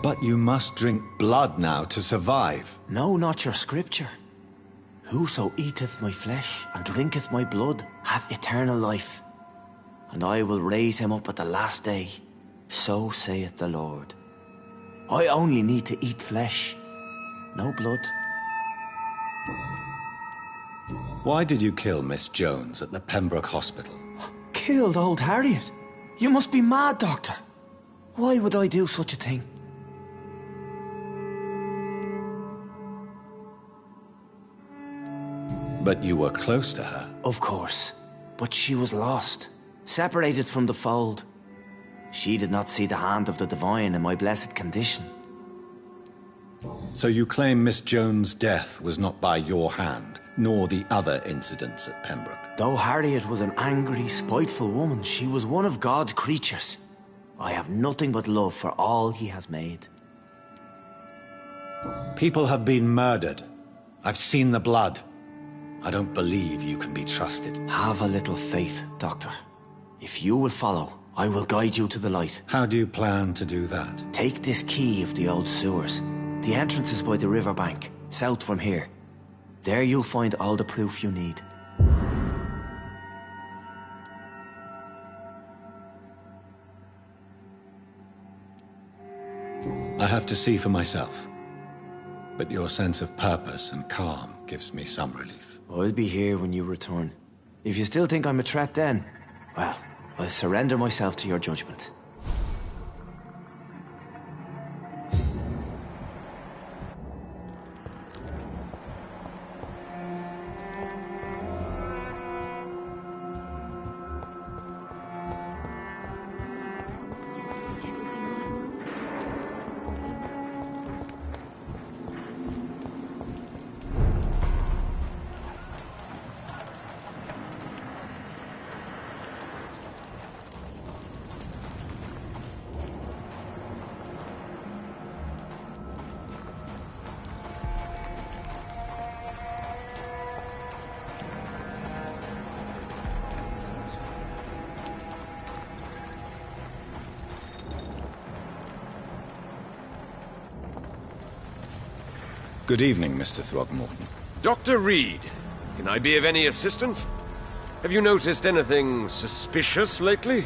But you must drink blood now to survive. No, not your scripture. Whoso eateth my flesh and drinketh my blood hath eternal life, and I will raise him up at the last day. So saith the Lord. I only need to eat flesh. No blood. Why did you kill Miss Jones at the Pembroke Hospital? Killed old Harriet? You must be mad, Doctor. Why would I do such a thing? But you were close to her. Of course. But she was lost. Separated from the fold. She did not see the hand of the divine in my blessed condition. So you claim Miss Jones' death was not by your hand, nor the other incidents at Pembroke? Though Harriet was an angry, spiteful woman, she was one of God's creatures. I have nothing but love for all he has made. People have been murdered. I've seen the blood. I don't believe you can be trusted. Have a little faith, Doctor. If you will follow, I will guide you to the light. How do you plan to do that? Take this key of the old sewers. The entrance is by the riverbank, south from here. There you'll find all the proof you need. I have to see for myself. But your sense of purpose and calm gives me some relief. I'll be here when you return. If you still think I'm a threat then, well, I'll surrender myself to your judgment. Good evening, Mr. Throgmorton. Dr. Reed, can I be of any assistance? Have you noticed anything suspicious lately?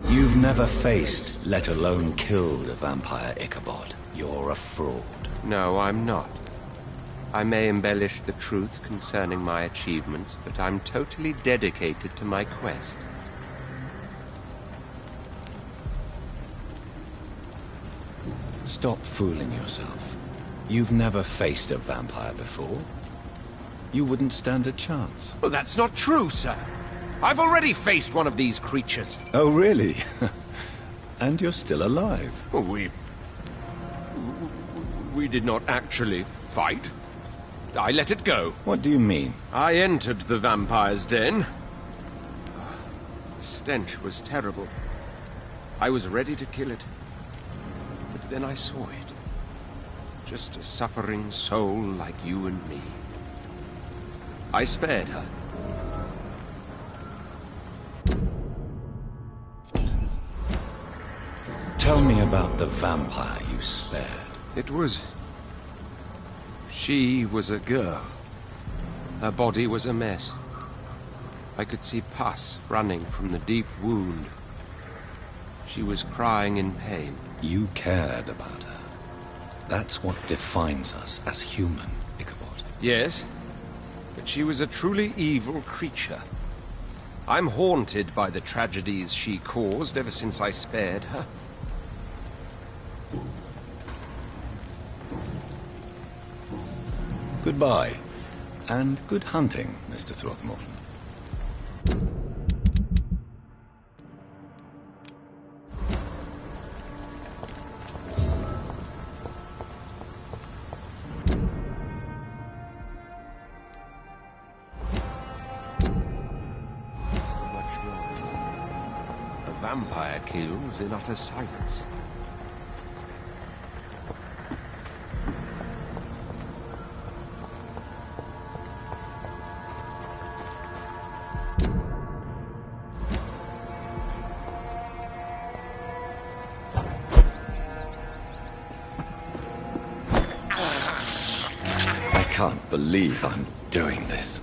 You've never faced, let alone killed, a vampire, Ichabod. You're a fraud. No, I'm not. I may embellish the truth concerning my achievements, but I'm totally dedicated to my quest. Stop fooling yourself. You've never faced a vampire before. You wouldn't stand a chance. Well, that's not true, sir. I've already faced one of these creatures. Oh, really? And you're still alive. Well, we did not actually fight. I let it go. What do you mean? I entered the vampire's den. The stench was terrible. I was ready to kill it. But then I saw it. Just a suffering soul like you and me. I spared her. Tell me about the vampire you spared. It was... She was a girl. Her body was a mess. I could see pus running from the deep wound. She was crying in pain. You cared about her. That's what defines us as human, Ichabod. Yes, but she was a truly evil creature. I'm haunted by the tragedies she caused ever since I spared her. Goodbye, and good hunting, Mr. Throgmorton. Vampire kills in utter silence. I can't believe I'm doing this.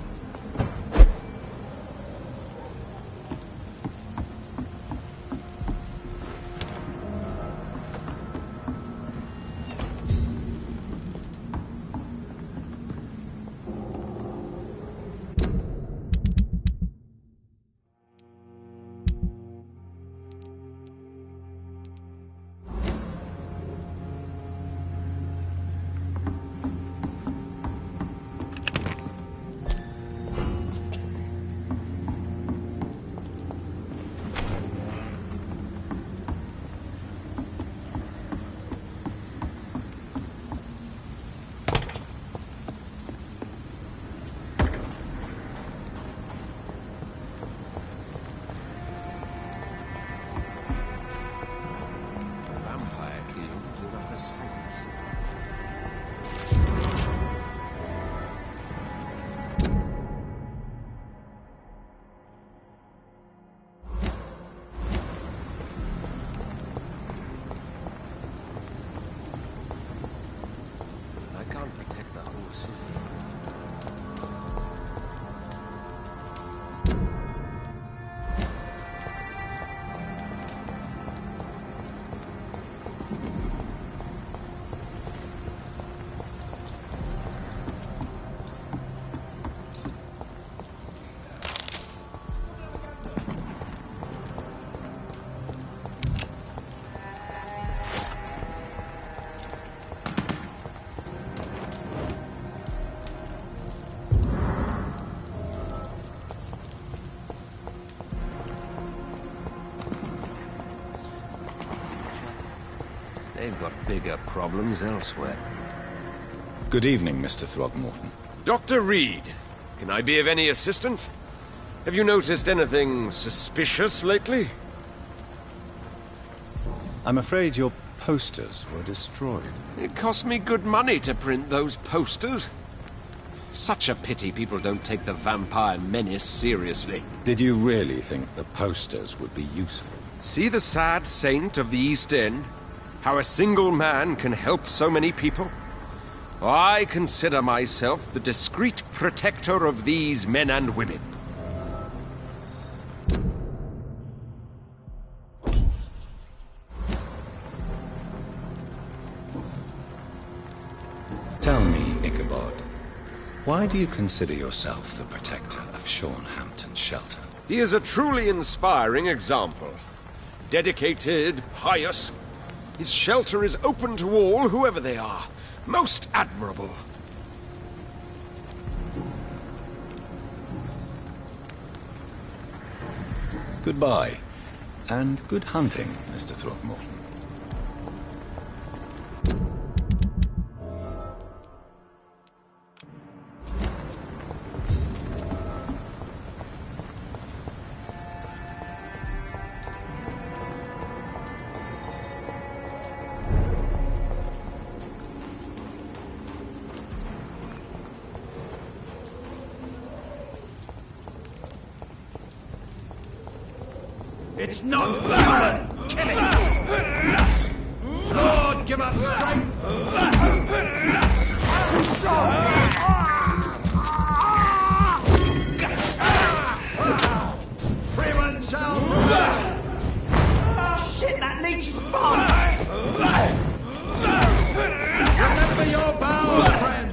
They've got bigger problems elsewhere. Good evening, Mr. Throgmorton. Dr. Reed, can I be of any assistance? Have you noticed anything suspicious lately? I'm afraid your posters were destroyed. It cost me good money to print those posters. Such a pity people don't take the vampire menace seriously. Did you really think the posters would be useful? See the sad saint of the East End? How a single man can help so many people? I consider myself the discreet protector of these men and women. Tell me, Ichabod, why do you consider yourself the protector of Sean Hampton's shelter? He is a truly inspiring example. Dedicated, pious. His shelter is open to all, whoever they are. Most admirable. Goodbye, and good hunting, Mr. Throgmorton. It's not human! Kill it! Lord, give us strength! It's too strong! Freeman shall... Shit, that leech is fast! Remember your vows, friend!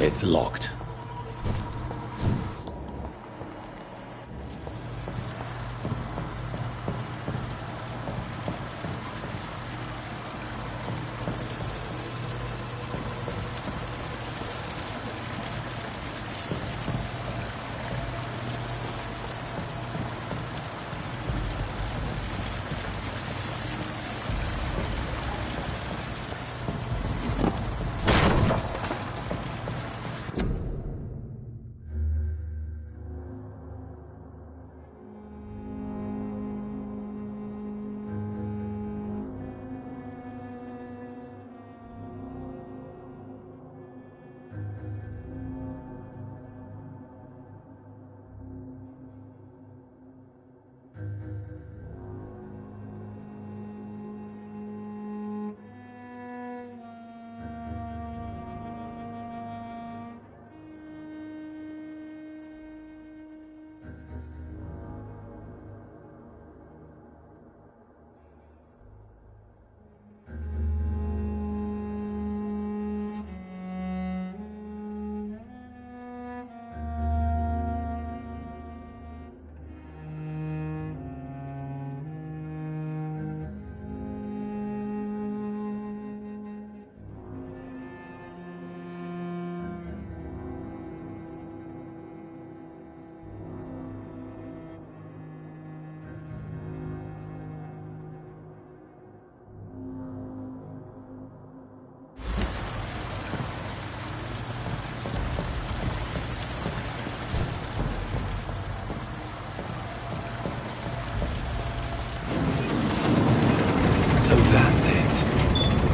It's locked.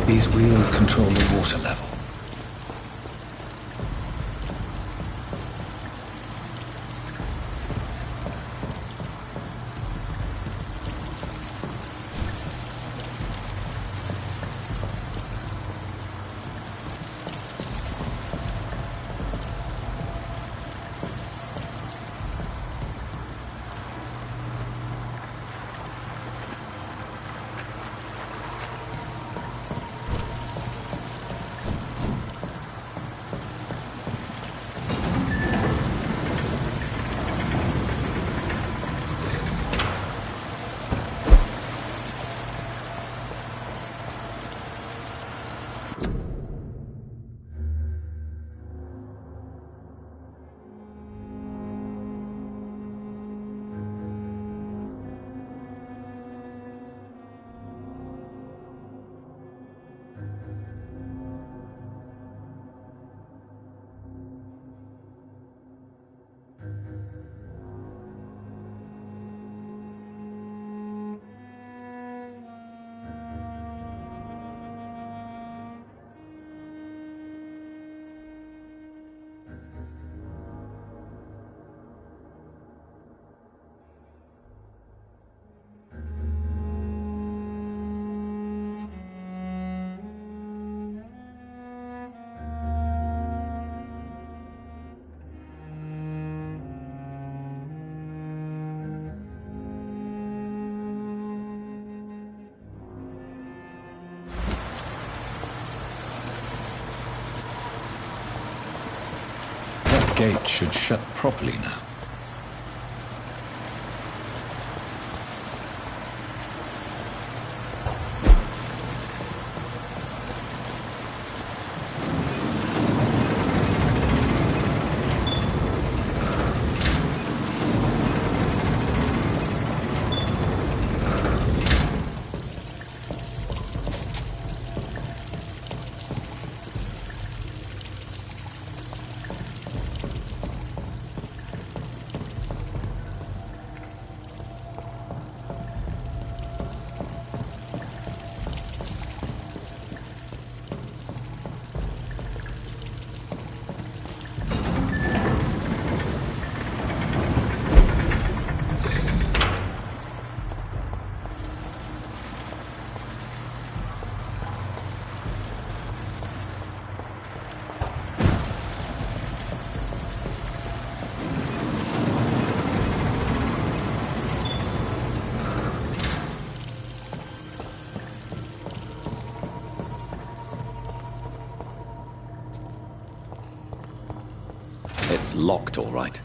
These wheels control the water level. Gate should shut properly now. It's locked, all right.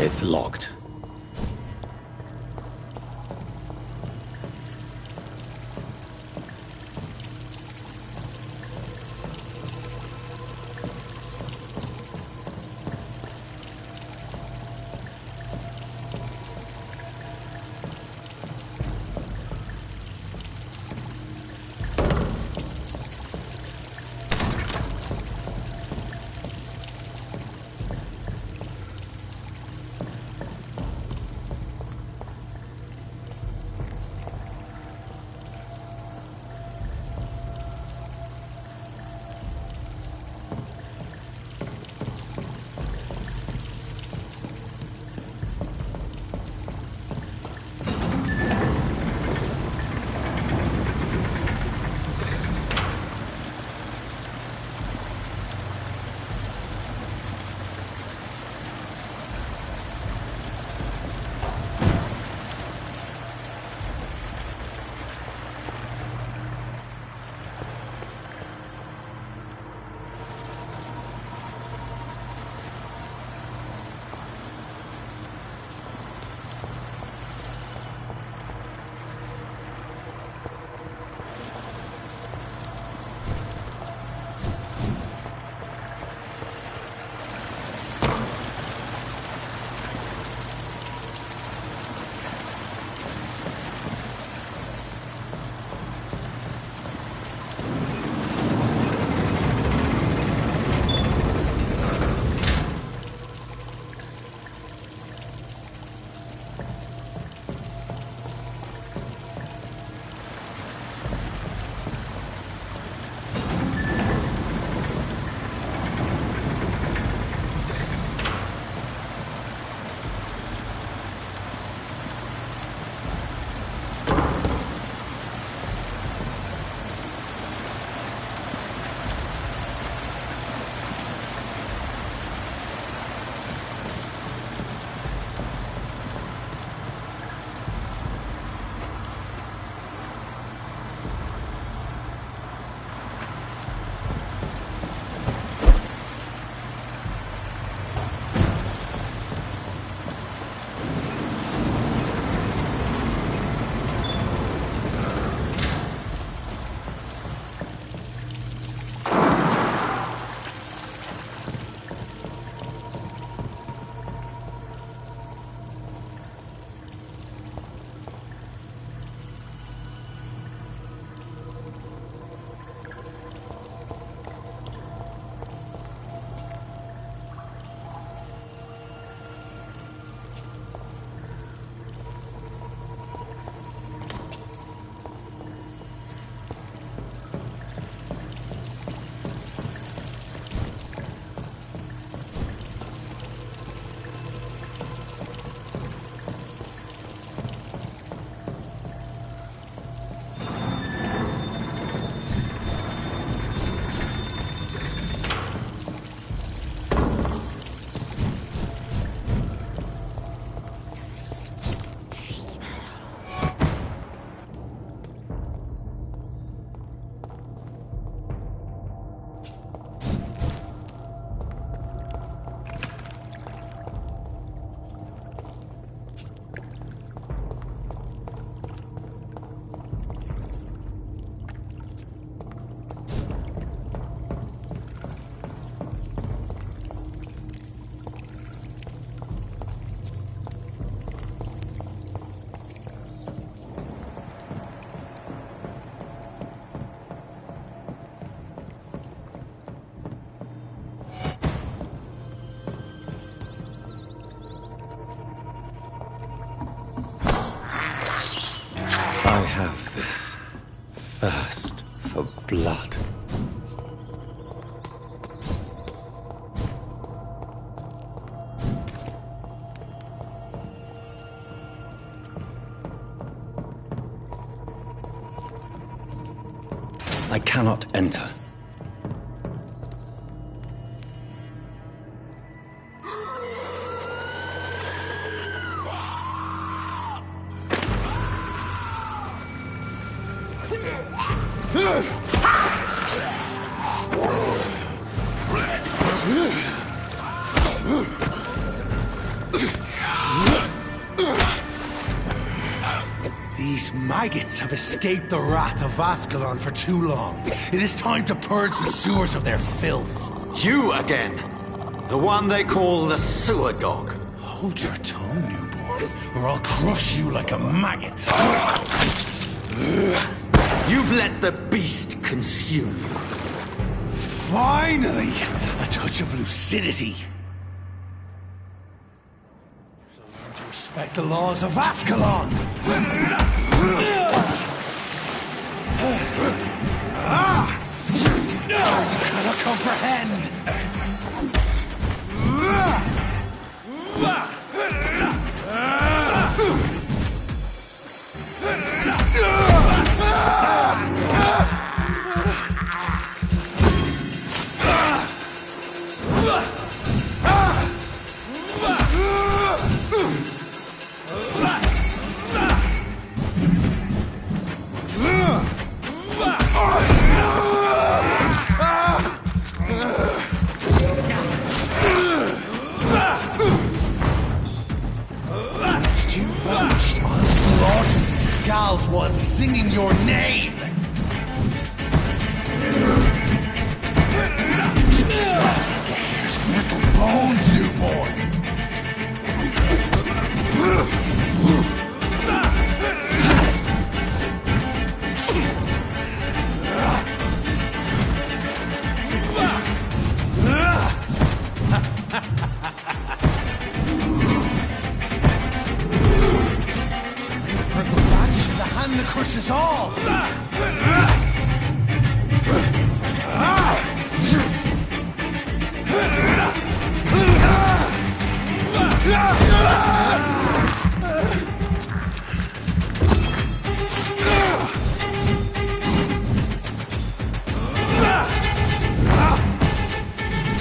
It's locked. thirst for blood. I cannot enter. These maggots have escaped the wrath of Ascalon for too long. It is time to purge the sewers of their filth. You again! The one they call the sewer dog. Hold your tongue, newborn, or I'll crush you like a maggot. You've let the beast consume you. Finally! A touch of lucidity. So learn to respect the laws of Ascalon! You cannot comprehend! Once you've vanished, I'll slaughter these scalds while singing your name! Here's brittle bones, newborn! The hand that crushes all!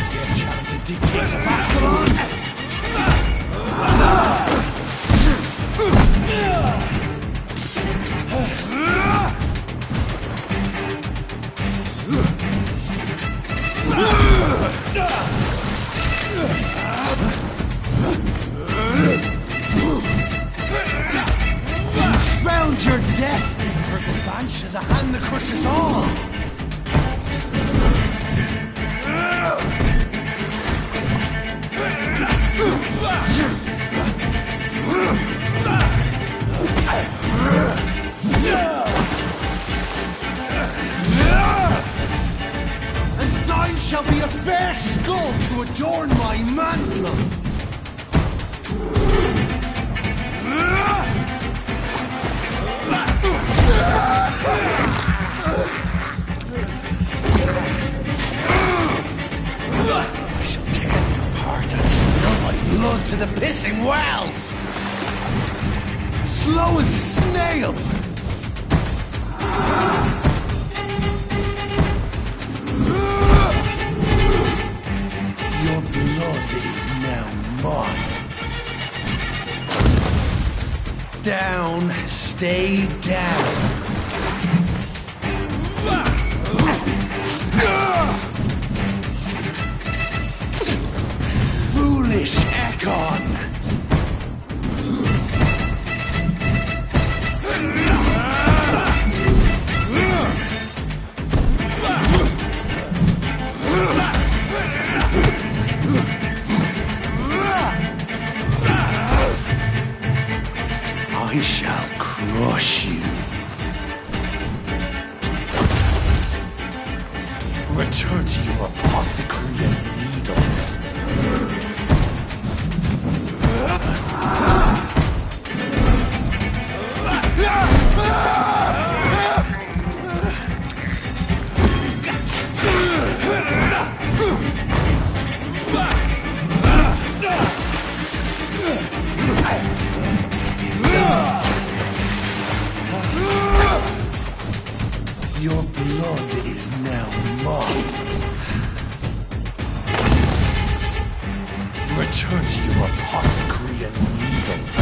Dare challenge the dictates of Ascalon? You found your death, Purple Banshee, the hand that crushes all! And thine shall be a fair skull to adorn my mantle! I shall tear thee apart and spill my blood to the pissing wells! Slow as a snail! Your blood is now mine. Down, stay down. Foolish Ekon! I shall crush you. Return to your apothecary and needles. Your blood is now mine. Return to your apothecary and needles.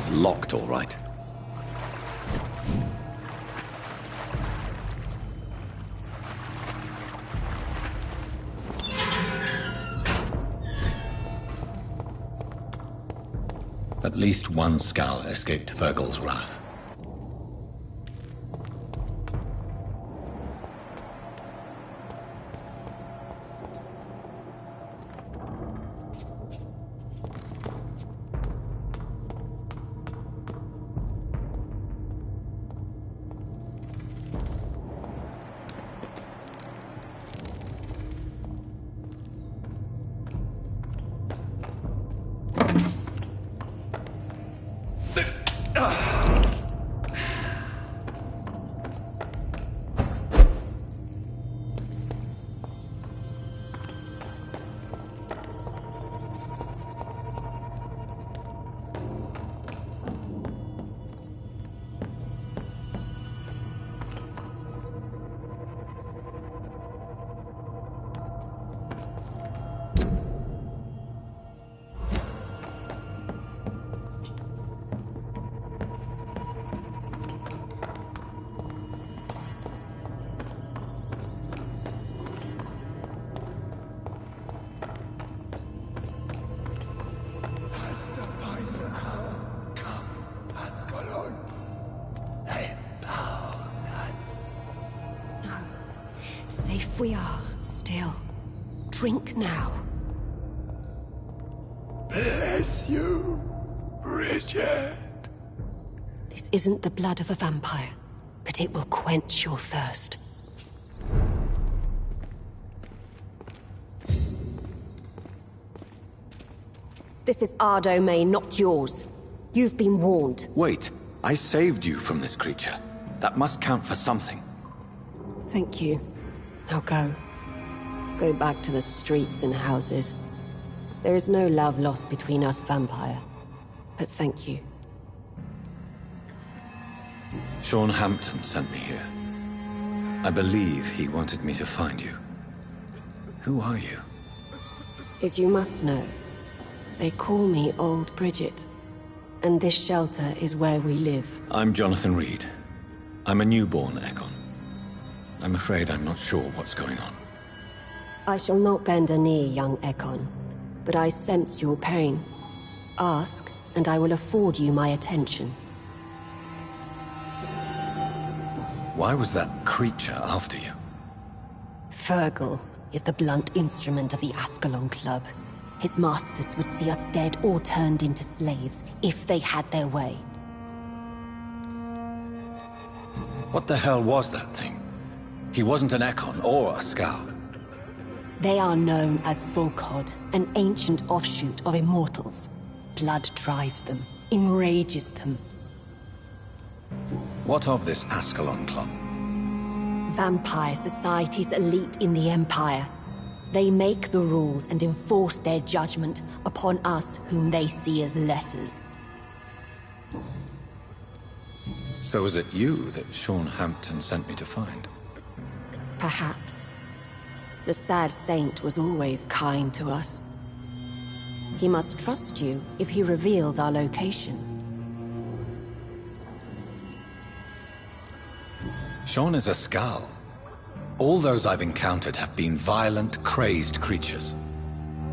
It's locked, all right. At least one Skal escaped Fergal's wrath. Safe we are, still. Drink now. Bless you, Richard. This isn't the blood of a vampire, but it will quench your thirst. This is our domain, not yours. You've been warned. Wait, I saved you from this creature. That must count for something. Thank you. Now go. Go back to the streets and houses. There is no love lost between us, Vampire. But thank you. Sean Hampton sent me here. I believe he wanted me to find you. Who are you? If you must know, they call me Old Bridget. And this shelter is where we live. I'm Jonathan Reed. I'm a newborn Ekon. I'm afraid I'm not sure what's going on. I shall not bend a knee, young Ekon. But I sense your pain. Ask, and I will afford you my attention. Why was that creature after you? Fergal is the blunt instrument of the Ascalon Club. His masters would see us dead or turned into slaves, if they had their way. What the hell was that thing? He wasn't an Ekon or a Skal. They are known as Volkod, an ancient offshoot of immortals. Blood drives them, enrages them. What of this Ascalon Club? Vampire Society's elite in the Empire. They make the rules and enforce their judgment upon us whom they see as lessers. So is it you that Sean Hampton sent me to find? Perhaps. The sad saint was always kind to us. He must trust you if he revealed our location. Sean is a Skal. All those I've encountered have been violent, crazed creatures.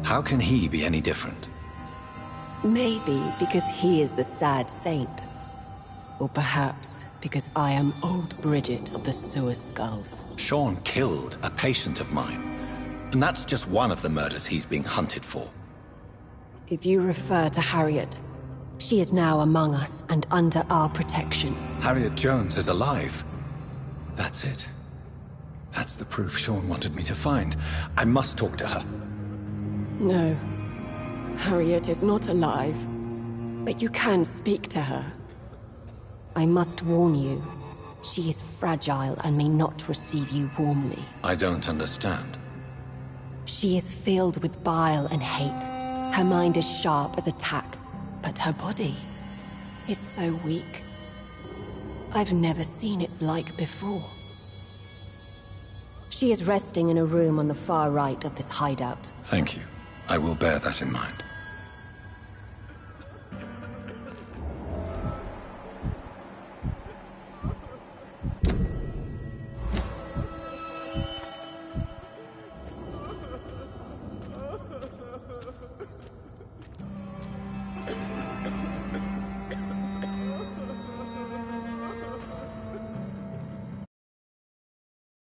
How can he be any different? Maybe because he is the sad saint. Or perhaps because I am Old Bridget of the Sewer Skulls. Sean killed a patient of mine. And that's just one of the murders he's being hunted for. If you refer to Harriet, she is now among us and under our protection. Harriet Jones is alive. That's it. That's the proof Sean wanted me to find. I must talk to her. No. Harriet is not alive. But you can speak to her. I must warn you. She is fragile and may not receive you warmly. I don't understand. She is filled with bile and hate. Her mind is sharp as a tack, but her body is so weak. I've never seen its like before. She is resting in a room on the far right of this hideout. Thank you. I will bear that in mind.